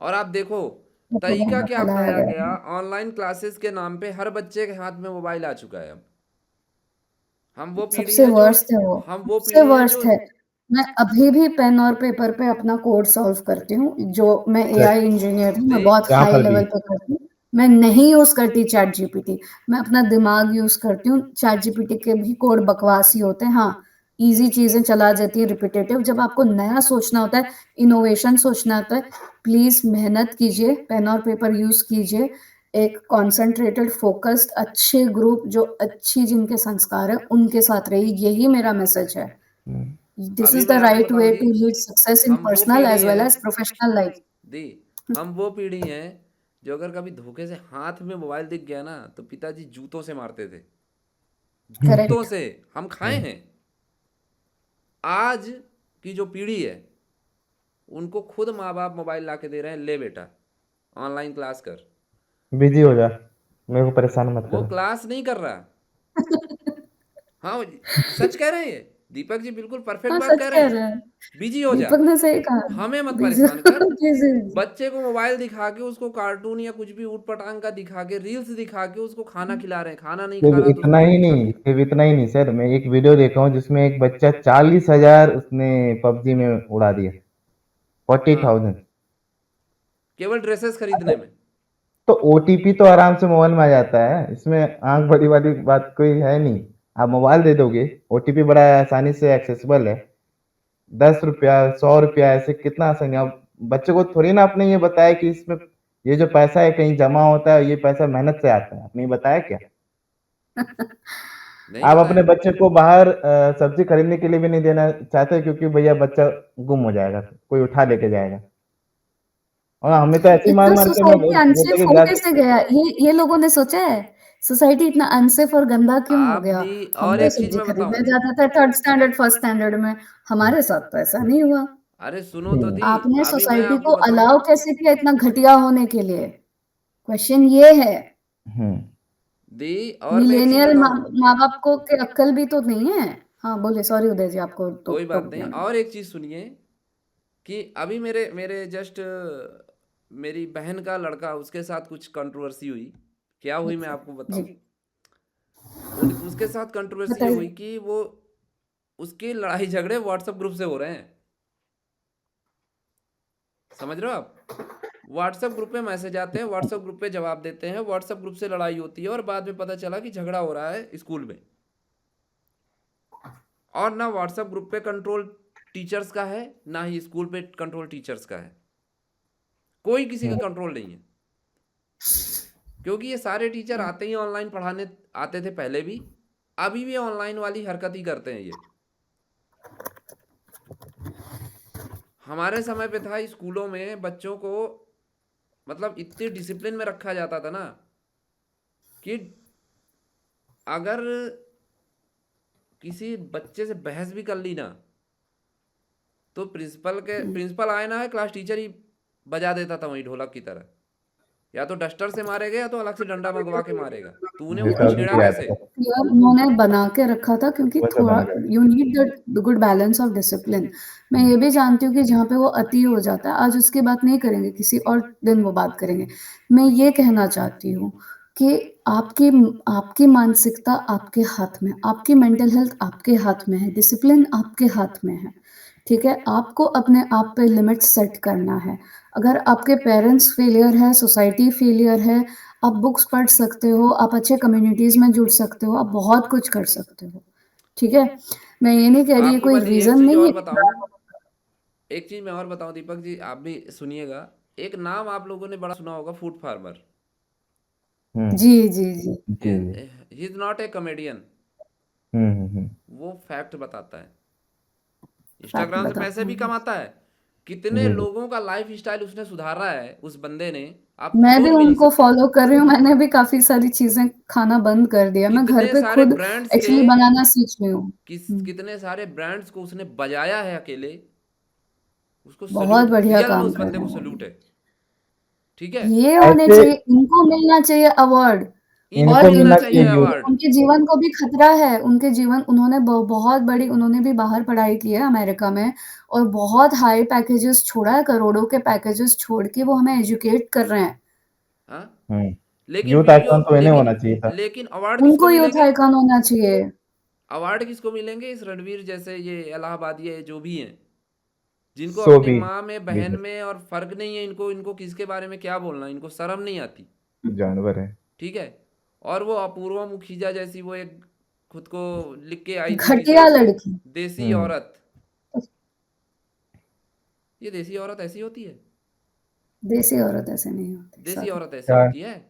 और आप देखो, तरीका प्रोपेगेंडा क्या फैलाया अपनाया गया गया, है। ऑनलाइन क्लासेस के नाम पे हर बच्चे के हाथ में मोबाइल आ चुका है अब। हम वो पीढ़ी सबसे हैं जो, वर्स्ट है वो, हम वो सबसे पीढ़ी हैं जो, वर्स्ट है। मैं अभी भी पेन और पेपर पे अपना कोड सॉल्व करती हूँ, जो मैं हैं। एआई इंजीनियर हूँ, मैं देख, बहुत यहाँ हाई पर भी लेवल पे करती हूँ। मैं नहीं यूज़ करती चैट जीपीटी, मैं अपना दिमाग यूज़ करती हूँ। चैट जीपीटी के भी कोड बकवास ही होते हैं। हाँ, ईज़ी चीज़ें चला जाती हैं रिपिटेटिव। जब आपको नया सोचना होता है, इनोवेशन सोचना होता है, प्लीज़ मेहनत कीजिए, पेन और पेपर यूज़ कीजिए, एक कॉन्सन्ट्रेटेड, फ़ोकस्ड अच्छे ग्रुप जो अच्छी जिनके संस्कार हैं, उनके साथ रहिए, यही मेरा मैसेज है। हुँ। दिस अभी इज़ द मैं आपको राइट बताऊं वे दी, टू लीड सक्सेस इन हम वो पर्सनल पीढ़ी एज़ वेल हैं एज़ प्रोफेशनल लाइफ़। दी हम वो पीढ़ी हैं जो अगर कभी धोखे से हाथ में मोबाइल दिख गया ना तो पिताजी जूतों से मारते थे, जूतों करेक्ट। से। हम खाए हुँ। हैं। आज की जो पीढ़ी है उनको खुद माँ बाप मोबाइल ला के दे रहे हैं, ले बेटा ऑनलाइन क्लास कर। बिज़ी हो जा, मेरे को परेशान मत वो करो। क्लास नहीं कर रहा। हाँ, सच कह रहे हैं ये। दीपक जी बिल्कुल परफेक्ट हाँ, बात सच कह रहे कह हैं। रहे हैं। बिजी हो जा, दीपक ने सही कहा। हमें मत बिज़ी परेशान कर। जी, जी, जी। बच्चे को मोबाइल दिखा के, उसको कार्टून या कुछ भी ऊट पटांग का दिखा के, रील्स दिखा के उसको खाना खिला रहे हैं। खाना नहीं खा रहा तो उसको रोटी खाना खिला। सिर्फ़ इतना ही नहीं सर, मैं एक वीडियो देखा हूँ जिसमें एक बच्चा 40,000 उसने पबजी में उड़ा दिया, हाँ, 40,000। केवल ड्रेसेस खरीदने में। तो ओटीपी तो आराम से मोबाइल में आ जाता है, इसमें आँख बड़ी वाली बात कोई है नहीं। आप मोबाइल दे दोगे, ओटीपी बड़ा आसानी से एक्सेसिबल है। ₹10, ₹100 ऐसे कितना आसानी है। अब बच्चे को थोड़ी ना आपने ये बताया कि इसमें ये जो पैसा है कहीं जमा होता है, ये पैसा मेहनत से आता है। आपने ये बताया क्या? नहीं आप अपने बताया। बच्चे को बाहर सब्ज़ी खरीदने के लिए भी नहीं देना चाहते क्योंकि भैया बच्चा गुम हो जाएगा, कोई उठा लेके जाएगा। और हम्म। हमें तो ऐसे ही इतना मार-मार के सोसाइटी बोलते अनसेफ कि हो जा कैसे गया? ये लोगों ने सोचा है? सोसाइटी इतना अनसेफ और गंदा क्यों हो आप गया? दी, हम और तो एक चीज सब्ज़ी मैं बताऊं। खरीदने जाते थे 3rd स्टैंडर्ड, 1st स्टैंडर्ड में। हमारे साथ तो ऐसा नहीं हुआ। अरे सुनो तो हुँ। दी, आपने अभी मैं सोसाइटी आपको को बताऊं। अलाउ कैसे किया इतना घटिया होने के लिए? क्वेश्चन ये है। हुँ। दी, और मैं एक चीज मिलेनियल बताऊं। माँ-बाप को के अक्ल भी तो नहीं है। हाँ, बोलिए सॉरी उदय जी आपको कोई टोक बात नहीं, दिया मैंने। और एक चीज सुनिए कि अभी मेरे मेरे जस्ट मेरी बहन का लड़का, उसके साथ कुछ कंट्रोवर्सी हुई। क्या हुई मैं अच्छा, आपको जी, बताऊं। उसके साथ कंट्रोवर्सी ये हुई बताइए। कि वो, उसके लड़ाई झगड़े व्हाट्सएप ग्रुप से हो रहे हैं। समझ रहे हो आप। व्हाट्सएप ग्रुप पे मैसेज आते हैं, व्हाट्सएप ग्रुप पे जवाब देते हैं, व्हाट्सएप ग्रुप से लड़ाई होती है और बाद में पता चला कि झगड़ा हो रहा है स्कूल में। और ना व्हाट्सएप ग्रुप पे कंट्रोल टीचर्स का है, ना ही स्कूल पे कंट्रोल टीचर्स का है। कोई किसी का हुँ। कंट्रोल नहीं है। क्योंकि ये सारे टीचर आते ही ऑनलाइन पढ़ाने आते थे पहले भी, अभी भी ऑनलाइन वाली हरकत ही करते हैं ये। हमारे समय पे था स्कूलों में बच्चों को मतलब इतने डिसिप्लिन में रखा जाता था ना कि अगर किसी बच्चे से बहस भी कर ली ना तो प्रिंसिपल आए ना है, क्लास टीचर ही बजा देता था वहीं ढोलक की तरह। या तो डस्टर से मारेगा या तो अलग से डंडा मंगवा के मारेगा। तूने ये उसको तो छेड़ा अभी याद कैसे। है, यार उन्होंने बना के रखा था क्योंकि वैसे थोड़ा बना के you need the good balance of discipline. मैं हुँ। ये भी जानती हूँ कि जहाँ पे वो अति हो जाता है, आज उसकी बात नहीं करेंगे, किसी और दिन वो बात करेंगे। मैं ये कहना चाहती हूँ कि आपकी आपकी मानसिकता आपके हाथ में, आपकी मेंटल हेल्थ आपके हाथ में है, डिसिप्लिन आपके हाथ में है, ठीक है? आपको अपने आप पे लिमिट्स सेट करना है। अगर आपके पेरेंट्स फेलियर है, सोसाइटी फेलियर है, आप बुक्स पढ़ सकते हो, आप अच्छे कम्युनिटीज़ में जुड़ सकते हो, आप बहुत कुछ कर सकते हो, ठीक है? मैं ये नहीं कह रही ये आपको कोई मैं दी एक रीज़न चीज नहीं है और कि बताऊं। एक चीज मैं और बताऊं दीपक जी, आप भी सुनिएगा। एक नाम आप लोगों ने बड़ा सुना होगा, फूड फार्मर। हुँ। जी, जी, जी। जी, जी। He is not a comedian. हुँ, हुँ, हुँ। वो फैक्ट बताता है। फैक्ट इंस्टाग्राम से पैसे बताता भी हूँ। कमाता है। कितने जी, जी। लोगों का लाइफ स्टाइल उसने सुधारा है उस बंदे ने, आप मैं भी सोच भी नहीं उनको सकते। फ़ॉलो कर रही हूँ, मैंने भी काफ़ी सारी चीज़ें खाना बंद कर दिया। मैं घर कितने पे सारे खुद ब्रांड्स के, एक्चुअली बनाना सीख रही हूँ। हुँ, कितने सारे ब्रांड्स को उसने बजाया है अकेले। उसको बहुत सल्यूट है, बढ़िया रियल में काम उस कर बंदे रहे को हैं वो सल्यूट भी। है। ठीक है। ये होने ऐसे चाहिए, इनको मिलना चाहिए अवार्ड। इनको और इनको मिलना मिलना चाहिए चाहिए यूथ। अवार्ड। उनके जीवन को भी खतरा है, उनके जीवन उन्होंने बहुत बड़ी उन्होंने भी बाहर पढ़ाई की है अमेरिका में और बहुत हाई पैकेजेस छोड़ा है, करोड़ों के पैकेजेस छोड़ के वो हमें एजुकेट कर रहे हैं। हाँ। हुँ। लेकिन यूथ वीडियो, आइकॉन तो इन्हें लेकिन होना चाहिए था। लेकिन अवार्ड किसको उनको यूथ मिलेंगे। आइकॉन होना चाहिए। अवार्ड किसको मिलेंगे, इस रणवीर जैसे ये इलाहाबादी है जो भी हैं, जिनको सो अपनी भी माँ में बहन बिज़नेस में और फर्क नहीं है। इनको इनको किसके बारे में क्या बोलना, इनको शर्म नहीं आती। जानवर है। ठीक है। और वो अपूर्वा मुखीजा जैसी वो एक खुद को लिख के आई थी किसी घटिया उसमें, लड़की। देसी हुँ। औरत। ये देसी औरत ऐसी होती है। देसी औरत ऐसे नहीं होती, देसी सॉरी। औरत ऐसे क्या होती है।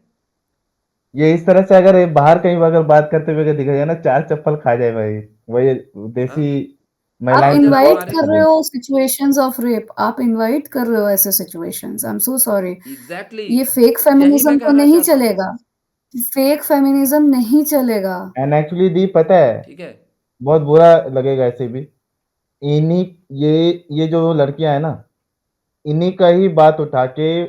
ये इस तरह से अगर ये बाहर कहीं अगर बात करते हुए अगर दिखा जाए ना, 4 चप्पल खा जाए भाई। वही हाँ, देसी आप महिलाएँ अभी तो जरा बहुत इनवाइट हमारे कर खा रहे जाएँगी। हो सिचुएशंस ऑफ रेप, आप इनवाइट कर रहे हो ऐसे situations, I am so sorry. Exactly ये फेक यही मैं फेमिनिज्म तो कहना नहीं चाहता हूँ। चलेगा, फेक फेमिनिज्म नहीं चलेगा। एंड एक्चुअली दी पता है, ठीक है। बहुत बुरा लगेगा ऐसे भी। इन्हीं ये ये जो लड़कियाँ हैं ना, इन्हीं का ही बात उठा के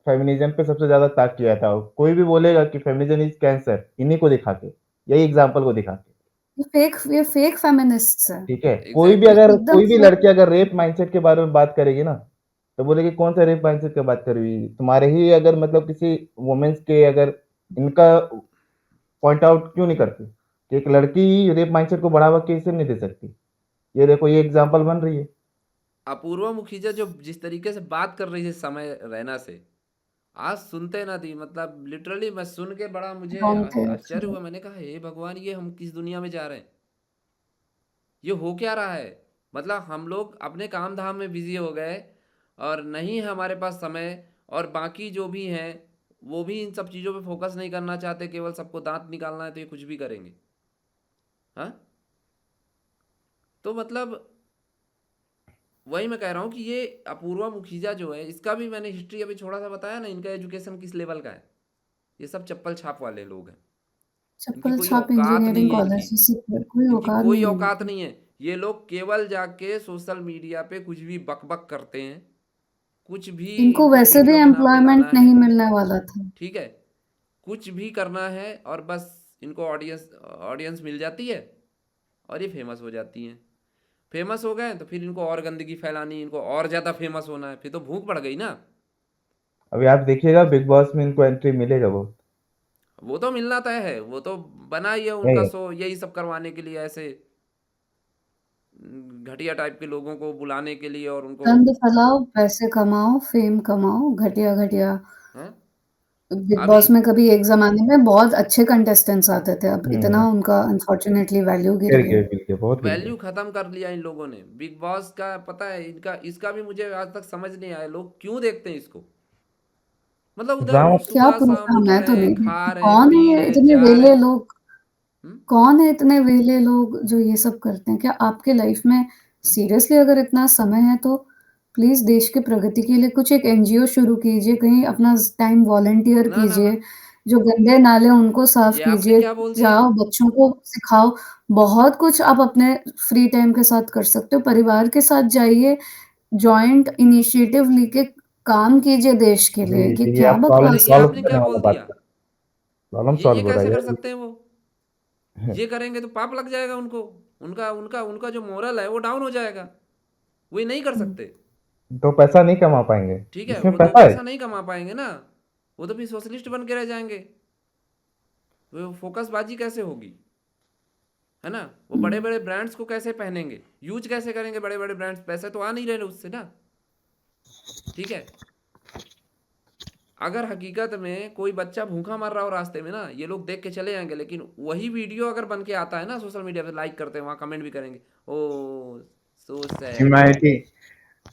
फेमिनिज्म पे सबसे ज़्यादा ताक किया था। कोई भी बोलेगा कि फेमिनिज्म इज़ कैंसर, इन्हीं को दिखा के, यही एग्ज़ाम्पल को दिखा के। ये फेक फेमिनिस्ट्स है। ठीक है? एग्जैक्टली एकदम कोई भी फेक। लड़की अगर रेप माइंडसेट के बारे में बात करेगी ना, तो बोलेगी कौन सा रेप माइंडसेट की बात कर रही है? तुम्हारे ही अगर मतलब किसी वुमेन्स के अगर इनका पॉइंट आउट क्यों नहीं करती? कि एक लड़की रेप माइंडसेट को बढ़ावा कैसे नहीं दे सकती? ये देखो ये एग्ज़ाम्पल बन रही है। अपूर्वा मुखीजा जो जिस तरीके से बात कर रही थी समय रैना से, आज सुनते ना थी, मतलब लिटरली मैं सुन के बड़ा मुझे कौन थे आश्चर्य एक्चुअली? हुआ। मैंने कहा हे भगवान, ये हम किस दुनिया में जा रहे हैं? ये हो क्या रहा है? मतलब हम लोग अपने काम धाम में बिजी हो गए और नहीं है हमारे पास समय, और बाकी जो भी हैं वो भी इन सब चीज़ों पे फोकस नहीं करना चाहते, केवल सबको दांत निकालना है तो ये कुछ भी करेंगे। हाँ, तो मतलब वही मैं कह रहा हूँ कि ये अपूर्वा मुखीजा जो है, इसका भी मैंने हिस्ट्री अभी थोड़ा सा बताया ना, इनका एजुकेशन किस लेवल का है। ये सब चप्पल छाप वाले लोग हैं। इनकी चप्पल कोई छाप औकात इंजीनियरिंग नहीं है इनकी। कॉलेज से कोई इनकी औकात कोई नहीं है औकात इनकी। नहीं है। ये लोग केवल जाके सोशल मीडिया पे कुछ भी बक करते हैं। कुछ भी इनको इनको वैसे भी वीडियो में नाम एम्प्लॉयमेंट दिलाना है। नहीं मिलने वाला था। ठीक है, कुछ भी करना है और बस इनको ऑडियंस ऑडियंस मिल जाती है और ये फेमस हो जाती हैं। फेमस हो गए तो फिर इनको और गंदगी फैलानी, इनको और ज़्यादा फेमस होना है, फिर तो भूख बढ़ गई ना। अभी आप देखिएगा बिग बॉस में इनको एंट्री मिलेगा बहुत। वो तो मिलना तय है, वो तो बना ही है उनका नहीं, शो यही सब करवाने के लिए, ऐसे घटिया टाइप के लोगों को बुलाने के लिए और उनको। गंद फैलाओ, पैसे कमाओ, फेम कमाओ, घटिया-घटिया। हाँ, बिग अभी बॉस में कभी एक ज़माने में बहुत अच्छे कंटेस्टेंट्स आते थे, अब हुँ, इतना उनका अनफॉर्च्यूनेटली वैल्यू गिर गया। गिर गए, बहुत गिर गए। वैल्यू खत्म कर लिया इन लोगों ने बिग बॉस का। पता है इनका, इसका भी मुझे आज तक समझ नहीं आया लोग क्यों देखते हैं इसको। मतलब उधर ड्रामा क्या सुबह शाम पूछा, उठ मैं रहे तो हैं, नहीं खा देखती। रहे हैं, पी रहे हैं, जा रहे हैं। हम्म? कौन है इतने वेले लोग जो ये सब करते हैं? क्या आपके लाइफ में हम्म? सीरियसली अगर इतना समय है तो प्लीज़ देश की प्रगति के लिए कुछ एक एनजीओ शुरू कीजिए, कहीं अपना टाइम वॉलंटियर ना ना ना, कीजिए, जो गंदे नाले उनको साफ ये आपने कीजिए, क्या बोल दिया? जाओ बच्चों को सिखाओ। बहुत कुछ आप अपने फ्री टाइम के साथ कर सकते हो, परिवार के साथ जाइए, जॉइंट इनिशिएटिव लेके काम कीजिए देश के लिए, जी, ये जी, ये क्या आप प्रॉब्लम अरे बकवास ये है? सॉल्व आपने करने क्या वाला बोल बात दिया? कर, प्रॉब्लम ये सॉल्व हो रहा कैसे है कर यार। सकते हैं वो? ये करेंगे तो पाप लग जाएगा उनको। उनका उनका उनका जो मोरल है वो डाउन हो जाएगा। वो ये नहीं कर हुँ, सकते। तो पैसा नहीं कमा पाएँगे, ठीक है, इसमें वो दो पैसा है। पैसा नहीं कमा पाएंगे ना। वो तो फिर सोशलिस्ट बन के रह जाएंगे। वो फोकस बाजी कैसे होगी? है ना? वो बड़े हुँ। बड़े ब्रांड्स को कैसे पहनेंगे, यूज कैसे करेंगे बड़े बड़े ब्रांड्स? पैसे तो आ नहीं रहे उससे ना। ठीक है, अगर हकीकत में कोई बच्चा भूखा मर रहा हो रास्ते में ना, ये लोग देख के चले जाएंगे, लेकिन वही वीडियो अगर बन के आता है ना सोशल मीडिया पे, लाइक करते हैं, वहां कमेंट भी करेंगे, ओ सो सैड। ह्यूमैनिटी क्या?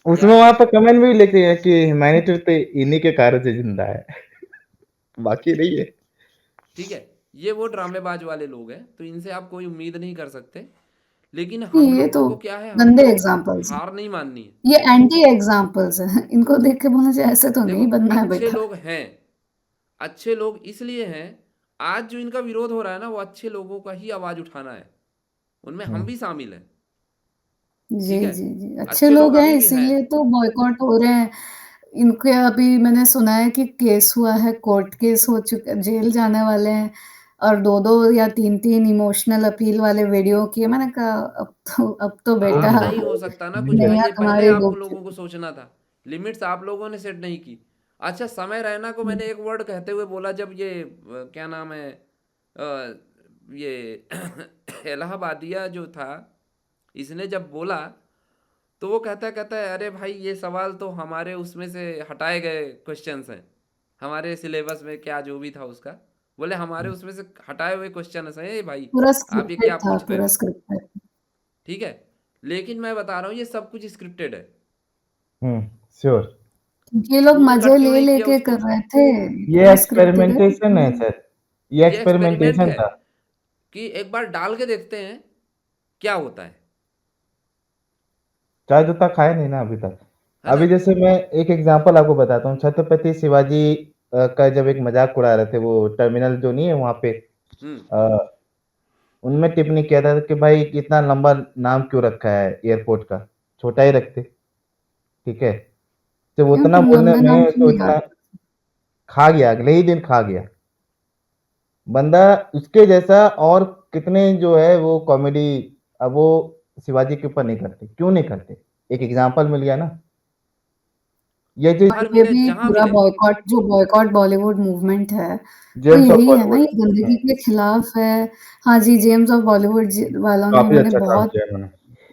उसमें वहाँ पे कमेंट भी लिखे हैं कि ह्यूमैनिटी तो इन्हीं के कारण से ज़िंदा है, बाकी नहीं है। ठीक है, ये वो ड्रामेबाज वाले लोग हैं, तो इनसे आप कोई उम्मीद नहीं कर सकते। लेकिन हम ये लोगों तो को क्या है, गंदे हमको एग्ज़ाम्पल्स हैं। हार नहीं माननी है। ये एंटी एग्ज़ाम्पल्स हैं। इनको देख के बोलना चाहिए ऐसे तो देखो, नहीं बनना है अच्छे बेटा। लोग हैं, अच्छे लोग इसलिए हैं। आज जो इनका विरोध हो रहा है ना, वो अच्छे लोगों का ही आवाज उठाना है। उनमें हुँ, हम भी शामिल हैं। जी, ठीक है, जी, जी। अच्छे अच्छे लोग लोग हैं अभी भी हैं। इसीलिए तो बॉयकॉट हो रहे हैं। इनके अभी मैंने सुना है कि केस हुआ है, कोर्ट केस हो चुका, जेल जाने वाले हैं और 2-2 या 3-3 इमोशनल अपील वाले वीडियो किए। मैंने कहा अब तो हो बेटा नहीं नहीं हो सकता ना कुछ भाई, नैया ये पहले तुम्हारी आप डूब लोगों को चुकी। सोचना था। लिमिट्स आप लोगों ने सेट नहीं की। अच्छा, समय रैना को मैंने एक वर्ड कहते हुए बोला, जब ये क्या नाम है, ये इलाहाबादिया जो था, इसने जब बोला, तो वो कहता कहता है अरे भाई ये सवाल तो हमारे उसमें से हटाए गए क्वेश्चंस हैं। हमारे सिलेबस में क्या जो भी था उसका, बोले हमारे उसमें से हटाए हुए क्वेश्चंस हैं ये भाई। पूरा आप ये स्क्रिप्टेड क्या था, पूछ रहे पूरा हो? स्क्रिप्टेड। ठीक है, लेकिन मैं बता रहा हूँ ये सब कुछ स्क्रिप्टेड है। हुँ, श्योर। ये लोग तूने मजे कट क्यों ले नहीं किया लेके उसको? कर रहे थे, ये इतना स्क्रिप्टेड है एक्सपेरिमेंटेशन है कि सर, ये ये एक्सपेरिमेंट एक्सपेरिमेंटेशन है था। कि एक बार डाल के देखते हैं क्या होता है। चाय जूता खाया नहीं ना अभी तक। है ना? अभी जैसे मैं एक एग्जांपल आपको बताता हूँ, छत्रपति शिवाजी का जब एक मजाक उड़ा रहे थे, वो टर्मिनल जो नहीं है वहाँ पे, हम्म। अ, उनमें टिप्पणी किया था कि भाई इतना लंबा नाम क्यों रखा है एयरपोर्ट का, छोटा ही रखते, ठीक है। जब क्यों उतना बोलने लंबा नाम में क्यों तो लिया? इतना खा गया, अगले ही दिन खा गया बंदा। उसके जैसा और कितने जो है वो कॉमेडी, अब वो शिवाजी के ऊपर नहीं करते, क्यों नहीं करते? एक एग्जांपल मिल गया ना, ये चीज। और बाहर ये मिले भी जहां पूरा मिले। बॉयकॉट, जो बॉयकॉट बॉलीवुड मूवमेंट है, वो जेम्स ऑफ यही है ना, बॉलीवुड। ये गंदगी के खिलाफ है। हाँ जी, जेम्स ऑफ बॉलीवुड वालों ने, काफी इन्होंने अच्छा काम बहुत किया इन्होंने।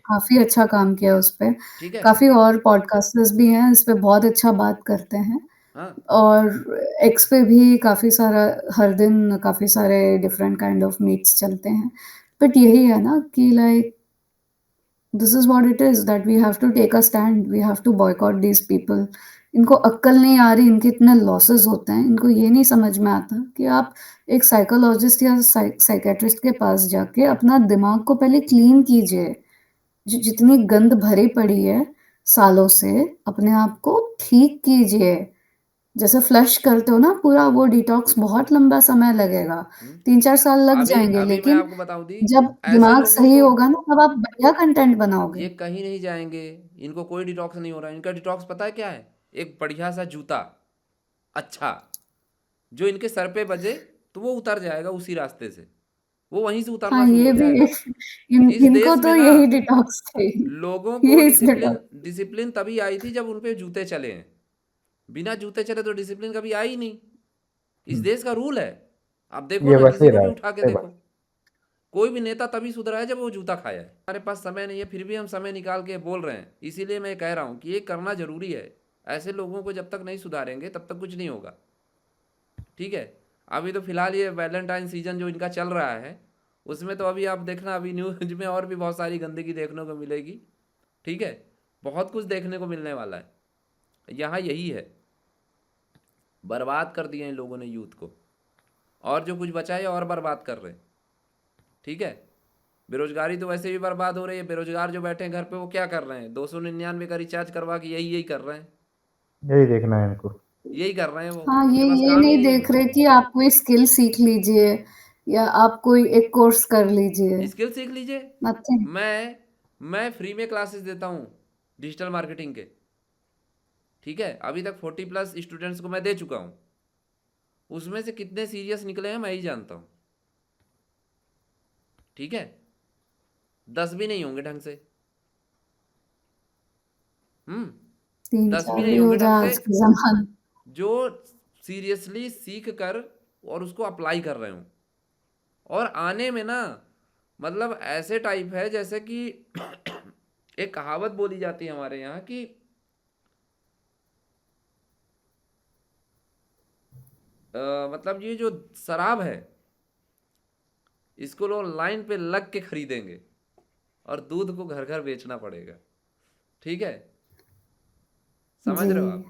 काफ़ी अच्छा काम किया उस पे। ठीक है। काफ़ी और पॉडकास्टर्स भी हैं, इस पे बहुत अच्छा बात करते हैं। हाँ। और एक्स पे भी काफ़ी सारा, हर दिन काफ़ी सारे डिफरेंट काइंड ऑफ मीट्स चलते हैं। बट यही है ना कि like this is what it is, that we have to take a stand, we have to boycott these people. इनको अक्ल नहीं आ रही, इनके इतने लॉसेस होते हैं, इनको ये नहीं समझ में आता कि आप एक साइकोलॉजिस्ट या साइकियाट्रिस्ट के पास जाके अपना दिमाग को पहले क्लीन कीजिए। जितनी गंद भरी पड़ी है सालों से, अपने आप को ठीक कीजिए। जैसे फ्लश करते हो ना पूरा, वो डिटॉक्स बहुत लंबा समय लगेगा, हम्म। 3-4 साल लग अभी जाएँगे, अभी मैं लेकिन आपको बताऊं दी, जब ऐसे दिमाग लोगों सही को होगा ना, तब आप बढ़िया कंटेंट बनाओगे। ये कहीं नहीं जाएंगे। इनको कोई डिटॉक्स नहीं हो रहा है। इनका डिटॉक्स पता है क्या है? एक बढ़िया सा जूता, अच्छा, जो इनके सर पे बजे तो वो उतर जाएगा उसी रास्ते से, वो वहीं से उतरना हाँ, शुरू ये हो भी जाएगा। इस इनको देश में तो ना यही डिटॉक्स चाहिए, लोगों को ये इस डिसिप्लिन डिटॉक्स। डिसिप्लिन तभी आई थी जब उन पे जूते चले हैं। बिना जूते चले तो डिसिप्लिन कभी आई ही नहीं। इस हम्म, देश का रूल है। आप देखो ये ना, वैसे किसी ही को रहा भी है, उठा के सही देखो, बात। कोई भी नेता तभी सुधरा है जब वो जूता खाया है। हमारे पास समय नहीं है, फिर भी हम समय निकाल के बोल रहे हैं। इसीलिए मैं कह रहा हूँ कि ये करना जरूरी है। ऐसे लोगों को जब तक नहीं सुधारेंगे तब तक कुछ नहीं होगा। ठीक है। अभी तो फिलहाल ये वैलेंटाइन सीजन जो इनका चल रहा है, उसमें तो अभी आप देखना, अभी न्यूज में और भी बहुत सारी गंदगी देखने को मिलेगी। ठीक है। बहुत कुछ देखने को मिलने वाला है। यहाँ यही है, बर्बाद कर दिए इन लोगों ने यूथ को, और जो कुछ बचा है और बर्बाद कर रहे हैं। ठीक है। बेरोजगारी तो वैसे भी बर्बाद हो रही है। बेरोजगार जो बैठे हैं घर पे, वो क्या कर रहे हैं? 299 का रिचार्ज करवा के यही यही कर रहे हैं। यही देखना है इनको। यही कर रहे हैं वो। हाँ, उनके पास ये काम ही नहीं यही है। देख रहे कि आप कोई स्किल सीख लीजिए या आप कोई एक कोर्स कर लीजिए, स्किल सीख लीजिए। नथिंग। मैं फ्री में क्लासेस देता हूँ डिजिटल मार्केटिंग के। ठीक है। अभी तक 40+ स्टूडेंट्स को मैं दे चुका हूँ। उसमें से कितने सीरियस निकले हैं मैं ही जानता हूँ। ठीक है। 10 भी नहीं होंगे ढंग से। 10 भी 3-4 नहीं भी हो होंगे ढंग जाए से, आज के ज़माने। जो सीरियसली सीख कर और उसको अप्लाई कर रहे हूँ। और आने में ना, मतलब ऐसे टाइप है जैसे कि एक कहावत बोली जाती है हमारे यहाँ कि मतलब ये जो शराब है, इसको लोग लाइन पे लग के खरीदेंगे और दूध को घर घर बेचना पड़ेगा। ठीक है। समझ जी, रहे हो आप?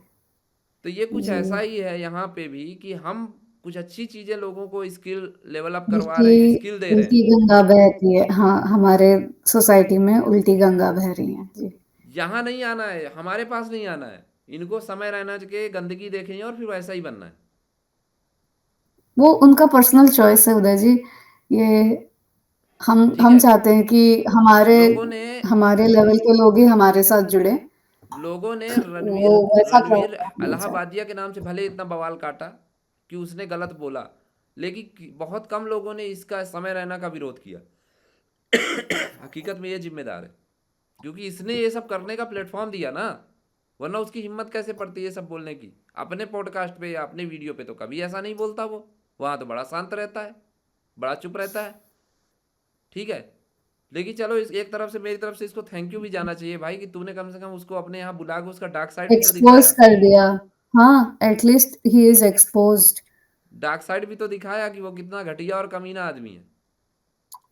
तो ये कुछ जी। ऐसा ही है यहाँ पे भी कि हम कुछ अच्छी चीजें लोगों को स्किल लेवल अप करवा बल्कि रहे हैं, स्किल दे रहे उल्टी हैं। गंगा बहती है। हाँ, हमारे सोसाइटी में उल्टी गंगा बह रही है। जी। यहाँ नहीं आना है, हमारे पास नहीं आना है। इनको समय रहना चाहिए, गंदगी देखनी है और फिर वैसा ही बनना है। वो उनका पर्सनल चॉइस है उदय जी। ये ठीक हम है। चाहते हैं कि हमारे लोगों ने हमारे लेवल के लोग ही हमारे साथ जुड़े। लोगों ने वो रणवीर वैसा रणवीर करना नहीं चाहते। इलाहाबादिया के नाम से भले इतना बवाल काटा कि उसने गलत बोला, लेकिन बहुत कम लोगों ने इसका समय रहना का विरोध किया। हकीकत में ये जिम्मेदार है, क्योंकि इसने ये सब करने का प्लेटफॉर्म दिया ना। वरना उसकी हिम्मत कैसे पड़ती है सब बोलने की? अपने पॉडकास्ट पे या अपने वीडियो पे तो कभी ऐसा नहीं बोलता वो। वहां तो बड़ा शांत रहता है, बड़ा चुप रहता है। ठीक है। लेकिन चलो, इस एक तरफ से, मेरी तरफ से इसको थैंक यू भी जाना चाहिए भाई, कि तूने कम से कम उसको अपने यहाँ बुला के उसका डार्क साइड भी तो एक्सपोज़ दिखाया। कर दिया। हाँ, at least he is exposed. Dark side भी तो दिखाया कि वो कितना घटिया और कमीना आदमी है।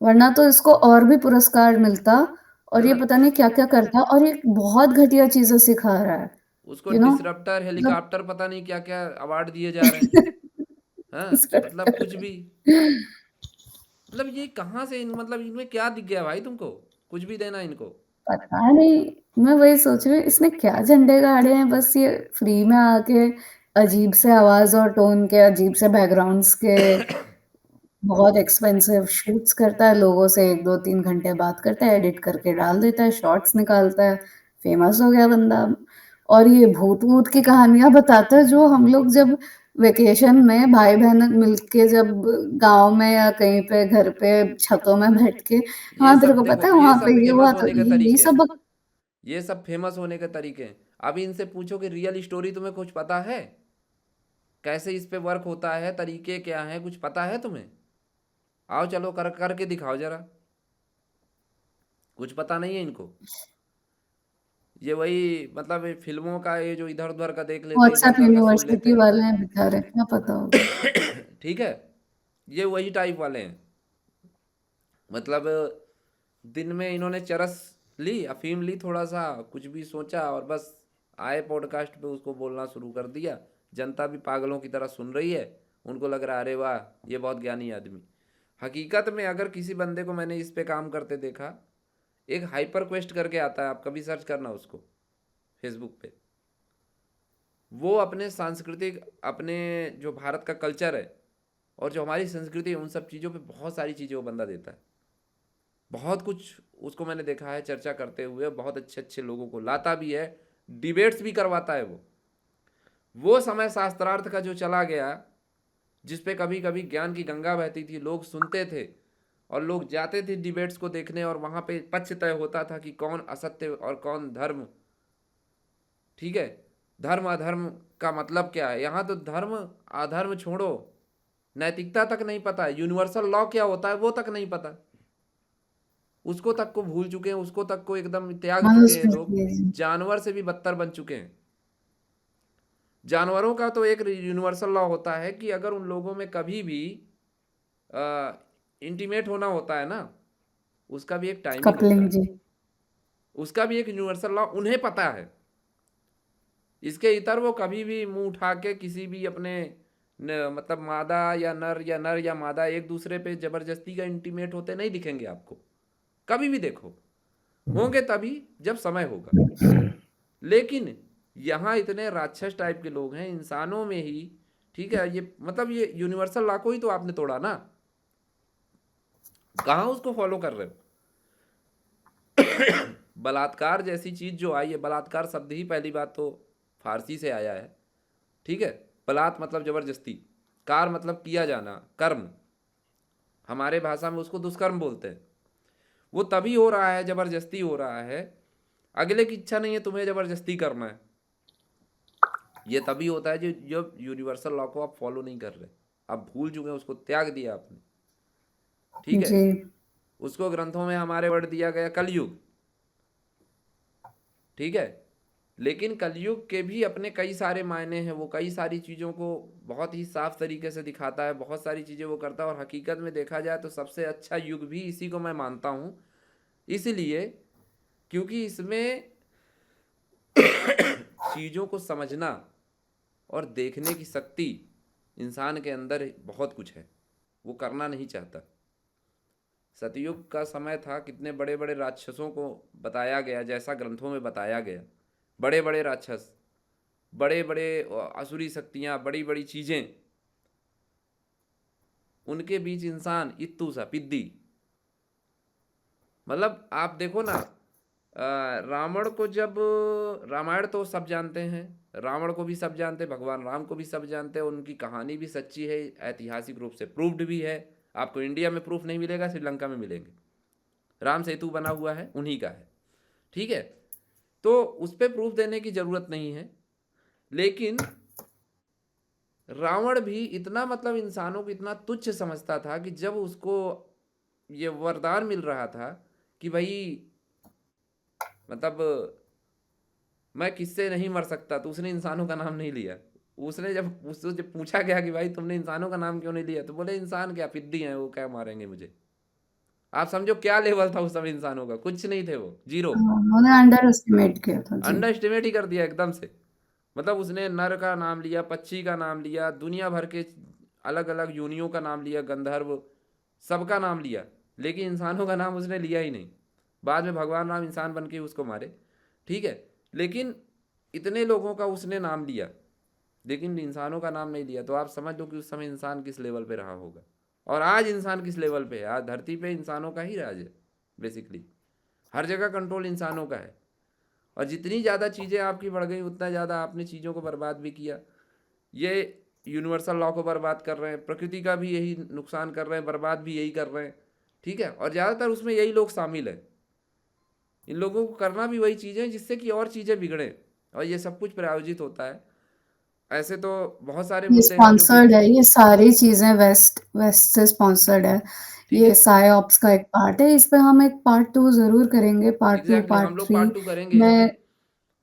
वरना तो इसको और भी पुरस्कार मिलता, है और ये ना? पता नहीं क्या-क्या करता, और ये बहुत घटिया चीज़ें सिखा रहा है। उसको यू नो डिसरप्टर, मतलब हेलीकॉप्टर, पता नहीं क्या-क्या अवार्ड दिए जा रहे हैं। हाँ, मतलब कुछ भी। मतलब ये कहाँ से मतलब इनमें क्या दिख गया भाई तुमको? कुछ भी देना इनको। पता नहीं, मैं वही सोच रही हूँ इसने क्या झंडे गाड़े हैं, बस ये फ्री में आके अजीब से आवाज़ और टोन के, अजीब से बैकग्राउंड्स के, बहुत एक्सपेंसिव शूट्स करता है, लोगों से 1, 2, 3 घंटे बात करता है, एडिट करके डाल देता है, शॉर्ट्स निकालता है, फेमस हो गया बंदा। और ये भूत-वूत की कहानियाँ बताता है जो हम लोग जब वेकेशन में भाई-बहन मिलके जब गाँव में या कहीं पे घर पे छतों में बैठ के, ये हाँ, तेरे सब को पता देखो, है ये वहाँ सब पे ये फेमस हुआ था, होने के यही तरीके हैं। सब। ये सब फेमस होने के तरीके हैं। अभी इनसे पूछो कि रियल स्टोरी तुम्हें कुछ पता है? कैसे इस पे वर्क होता है, तरीके क्या हैं, कुछ पता है तुम्हें? आओ चलो करके दिखाओ ज़रा। कुछ पता नहीं है इनको। ये वही मतलब ये फ़िल्मों का ये जो इधर-उधर का देख लेते हैं, व्हाट्सएप इधर-उधर का सुन लेते यूनिवर्सिटी हैं। वाले हैं बेचारे, क्या पता होगा। ठीक है? ये वही टाइप वाले हैं। मतलब दिन में इन्होंने चरस ली, अफ़ीम ली थोड़ा-सा, कुछ भी सोचा और बस आए पॉडकास्ट पे उसको बोलना शुरू कर दिया। जनता भी पागलों की तरह सुन रही है। उनको लग रहा है अरे वाह! ये बहुत ज्ञानी आदमी। हकीकत में अगर किसी बंदे को मैंने इस पे काम करते देखा, एक हाइपर क्वेस्ट करके आता है, आप कभी सर्च करना उसको फेसबुक पे। वो अपने सांस्कृतिक, अपने जो भारत का कल्चर है और जो हमारी संस्कृति है, उन सब चीज़ों पे बहुत सारी चीज़ें वो बंदा देता है। बहुत कुछ उसको मैंने देखा है चर्चा करते हुए, बहुत अच्छे अच्छे लोगों को लाता भी है, डिबेट्स भी करवाता है वो समय शास्त्रार्थ का जो चला गया, जिस पे कभी कभी ज्ञान की गंगा बहती थी, लोग सुनते थे और लोग जाते थे डिबेट्स को देखने, और वहाँ पे पक्ष तय होता था कि कौन असत्य और कौन धर्म। ठीक है, धर्म अधर्म का मतलब क्या है? यहाँ तो धर्म अधर्म छोड़ो, नैतिकता तक नहीं पता है, यूनिवर्सल लॉ क्या होता है वो तक नहीं पता, उसको तक को भूल चुके हैं, उसको तक को एकदम त्याग चुके हैं लोग। मनुस्मृति। जानवर से भी बदतर बन चुके हैं। जानवरों का तो एक यूनिवर्सल लॉ होता है कि अगर उन लोगों में कभी भी इंटीमेट होना होता है ना, उसका भी एक टाइमिंग होता कपलिंग है, जी। उसका भी एक यूनिवर्सल लॉ उन्हें पता है। इसके इतर वो कभी भी मुंह उठा के किसी भी अपने मतलब मादा या नर या मादा एक दूसरे पे जबरदस्ती का इंटीमेट होते नहीं दिखेंगे आपको, कभी भी देखो। होंगे तभी जब समय होगा। लेकिन यहाँ इतने राक्षस टाइप के लोग हैं इंसानों में ही। ठीक है, ये मतलब ये यूनिवर्सल लॉ को ही तो आपने तोड़ा ना, कहाँ उसको फॉलो कर रहे हो? बलात्कार जैसी चीज जो आई है, बलात्कार शब्द ही पहली बात तो फारसी से आया है। ठीक है, बलात् मतलब जबरदस्ती, कार मतलब किया जाना, कर्म, हमारे भाषा में उसको दुष्कर्म बोलते हैं। वो तभी हो रहा है, जबरदस्ती हो रहा है, अगले की इच्छा नहीं है, तुम्हें जबरदस्ती करना है। ये तभी होता है जब यूनिवर्सल लॉ को आप फॉलो नहीं कर रहे, आप भूल चुके हैं, उसको त्याग दिया आपने। ठीक है, जी। उसको ग्रंथों में हमारे वर्ड दिया गया कलयुग। ठीक है, लेकिन कलयुग के भी अपने कई सारे मायने हैं, वो कई सारी चीज़ों को बहुत ही साफ तरीके से दिखाता है, बहुत सारी चीज़ें वो करता है। और हकीकत में देखा जाए तो सबसे अच्छा युग भी इसी को मैं मानता हूँ, इसलिए क्योंकि इसमें चीज़ों को समझना और देखने की शक्ति इंसान के अंदर बहुत कुछ है, वो करना नहीं चाहता। सतयुग का समय था, कितने बड़े बड़े राक्षसों को बताया गया, जैसा ग्रंथों में बताया गया, बड़े बड़े राक्षस, बड़े बड़े असुरी शक्तियाँ, बड़ी बड़ी चीज़ें, उनके बीच इंसान इत्तू सा पिद्दी। मतलब आप देखो ना, रावण को जब, रामायण तो सब जानते हैं, रावण को भी सब जानते हैं, भगवान राम को भी सब जानते हैं, उनकी कहानी भी सच्ची है, ऐतिहासिक रूप से प्रूव्ड भी है। आपको इंडिया में प्रूफ नहीं मिलेगा, श्रीलंका में मिलेंगे। राम सेतु बना हुआ है, उन्हीं का है। ठीक है, तो उस पर प्रूफ देने की ज़रूरत नहीं है। लेकिन रावण भी इतना मतलब इंसानों को इतना तुच्छ समझता था कि जब उसको ये वरदान मिल रहा था कि भाई मतलब मैं किससे नहीं मर सकता, तो उसने इंसानों का नाम नहीं लिया। उसने जब उससे जब पूछा गया कि भाई तुमने इंसानों का नाम क्यों नहीं लिया, तो बोले इंसान क्या पिद्दी हैं, वो क्या मारेंगे मुझे। आप समझो क्या लेवल था उस समय इंसानों का, कुछ नहीं थे, वो जीरो। हाँ, उन्होंने अंडर एस्टिमेट किया था जी। अंडर एस्टिमेट ही कर दिया एकदम से। मतलब उसने नर का नाम लिया, पक्षी का नाम लिया, दुनिया भर के अलग अलग योनियों का नाम लिया, गंधर्व सबका नाम लिया, लेकिन इंसानों का नाम उसने लिया ही नहीं। बाद में भगवान राम इंसान बन के उसको मारे, ठीक है, लेकिन इतने लोगों का उसने नाम लिया, लेकिन इंसानों का नाम नहीं लिया। तो आप समझ लो कि उस समय इंसान किस लेवल पे रहा होगा, और आज इंसान किस लेवल पे है। आज धरती पे इंसानों का ही राज है बेसिकली, हर जगह कंट्रोल इंसानों का है। और जितनी ज़्यादा चीज़ें आपकी बढ़ गई, उतना ज़्यादा आपने चीज़ों को बर्बाद भी किया। ये यूनिवर्सल लॉ को बर्बाद कर रहे हैं, प्रकृति का भी यही नुकसान कर रहे हैं, बर्बाद भी यही कर रहे हैं, ठीक है। और ज़्यादातर उसमें यही लोग शामिल हैं। इन लोगों को करना भी वही चीज़ें जिससे कि और चीज़ें बिगड़ें, और ये सब कुछ प्रायोजित होता है। ऐसे तो बहुत सारे ये मुद्दे हैं जो कि, स्पॉन्सर्ड है, ये सारी चीज़ें वेस्ट वेस्ट से स्पॉन्सर्ड है। ठीक ये है, साइऑप्स का एक पार्ट है। इस पे हम एक पार्ट 2 ज़रूर करेंगे, पार्ट 2, एग्जैक्टली, हम पार्ट लोग 3। पार्ट 2 करेंगे इस पे। मैं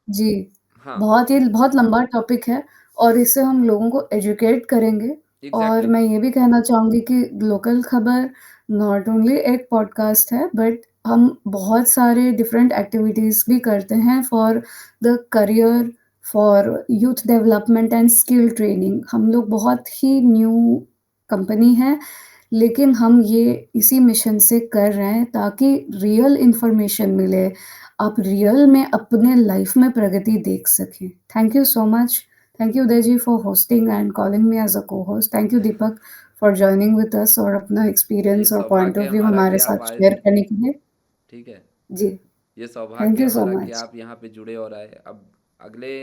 जी, हाँ, बहुत लंबा टॉपिक है और इससे हम लोगों को एजुकेट करेंगे। और एग्जैक्टली, मैं ये भी कहना चाहूँगी कि लोकल खबर नॉट ओनली एक पॉडकास्ट है, बट हम बहुत सारे डिफरेंट एक्टिविटीज़ भी करते हैं for the career, for youth development and skill training. हम लोग बहुत ही न्यू कंपनी है, लेकिन हम ये इसी मिशन से कर रहे हैं ताकि रियल इन्फॉर्मेशन मिले, आप रियल में अपने लाइफ में प्रगति देख सकें। Thank you so much. Thank you Uday ji for hosting and calling me as a cohost. Thank you Deepak for joining with us और अपना ये एक्सपीरियंस और पॉइंट सौभाग्य ऑफ व्यू हमारा कि हमारे आप साथ आए शेयर थे, करने के लिए। ठीक है। जी, ये थैंक सौभाग्य यू सो हमारा कि मच। आप यहाँ पे जुड़े और आए। अब अगले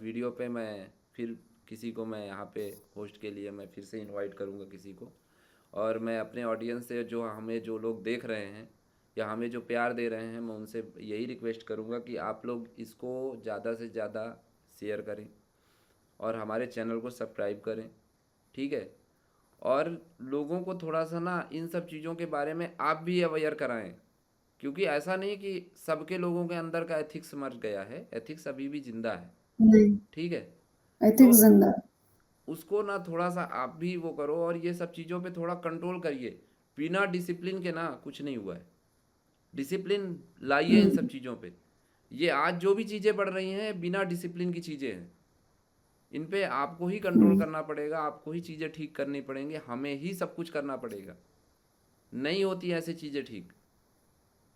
वीडियो पे मैं फिर किसी को, मैं यहाँ पे होस्ट के लिए मैं फिर से इनवाइट करूँगा किसी को। और मैं अपने ऑडियंस से, जो हमें जो लोग देख रहे हैं या हमें जो प्यार दे रहे हैं, मैं उनसे यही रिक्वेस्ट करूँगा कि आप लोग इसको ज़्यादा से ज़्यादा शेयर करें और हमारे चैनल को सब्सक्राइब करें, ठीक है। और लोगों को थोड़ा सा ना इन सब चीज़ों के बारे में आप भी अवेयर कराएं, क्योंकि ऐसा नहीं कि सबके लोगों के अंदर का एथिक्स मर गया है, एथिक्स अभी भी जिंदा है, नहीं, ठीक है। तो एथिक्स ज़िंदा। उसको ना थोड़ा सा आप भी वो करो, और ये सब चीज़ों पे थोड़ा कंट्रोल करिए। बिना डिसिप्लिन के ना कुछ नहीं हुआ है। डिसिप्लिन लाइए इन सब हुँ, चीज़ों पे। ये आज जो भी चीज़ें बढ़ रही हैं, बिना डिसिप्लिन की चीज़ें हैं। इन पे आपको ही कंट्रोल हुँ, करना पड़ेगा, आपको ही चीज़ें ठीक करनी पड़ेंगी, हमें ही सब कुछ करना पड़ेगा। नहीं होती ऐसी चीज़ें ठीक।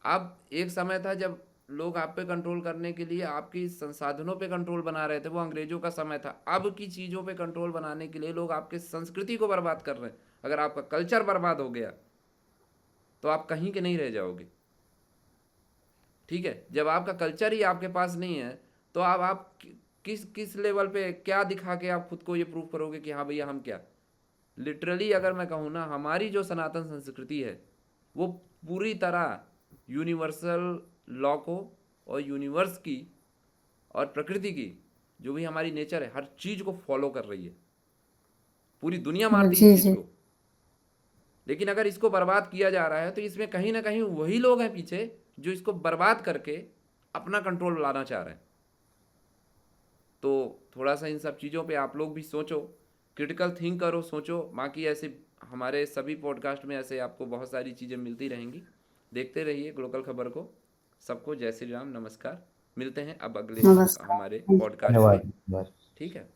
अब एक समय था जब लोग आप पे कंट्रोल करने के लिए आपकी संसाधनों पे कंट्रोल बना रहे थे, वो अंग्रेजों का समय था। अब की चीज़ों पे कंट्रोल बनाने के लिए लोग आपके संस्कृति को बर्बाद कर रहे हैं। अगर आपका कल्चर बर्बाद हो गया तो आप कहीं के नहीं रह जाओगे, ठीक है। जब आपका कल्चर ही आपके पास नहीं है, तो आप किस किस लेवल पे क्या दिखा के आप खुद को ये प्रूव करोगे कि हाँ भैया हम क्या। लिटरली अगर मैं कहूँ ना, हमारी जो सनातन संस्कृति है वो पूरी तरह यूनिवर्सल लॉ को और यूनिवर्स की और प्रकृति की, जो भी हमारी नेचर है, हर चीज़ को फॉलो कर रही है। पूरी दुनिया मानती है इस जी, चीज़ जी। को। लेकिन अगर इसको बर्बाद किया जा रहा है, तो इसमें कहीं ना कहीं वही लोग हैं पीछे जो इसको बर्बाद करके अपना कंट्रोल लाना चाह रहे हैं। तो थोड़ा सा इन सब चीज़ों पे आप लोग भी सोचो, क्रिटिकल थिंक करो, सोचो। बाकी ऐसे हमारे सभी पॉडकास्ट में ऐसे आपको बहुत सारी चीज़ें मिलती रहेंगी। देखते रहिए ग्लोकल खबर को। सबको जय श्री राम, नमस्कार। मिलते हैं अब अगले नमस्कार। हमारे थैंक यू। पॉडकास्ट में, धन्यवाद। ठीक है।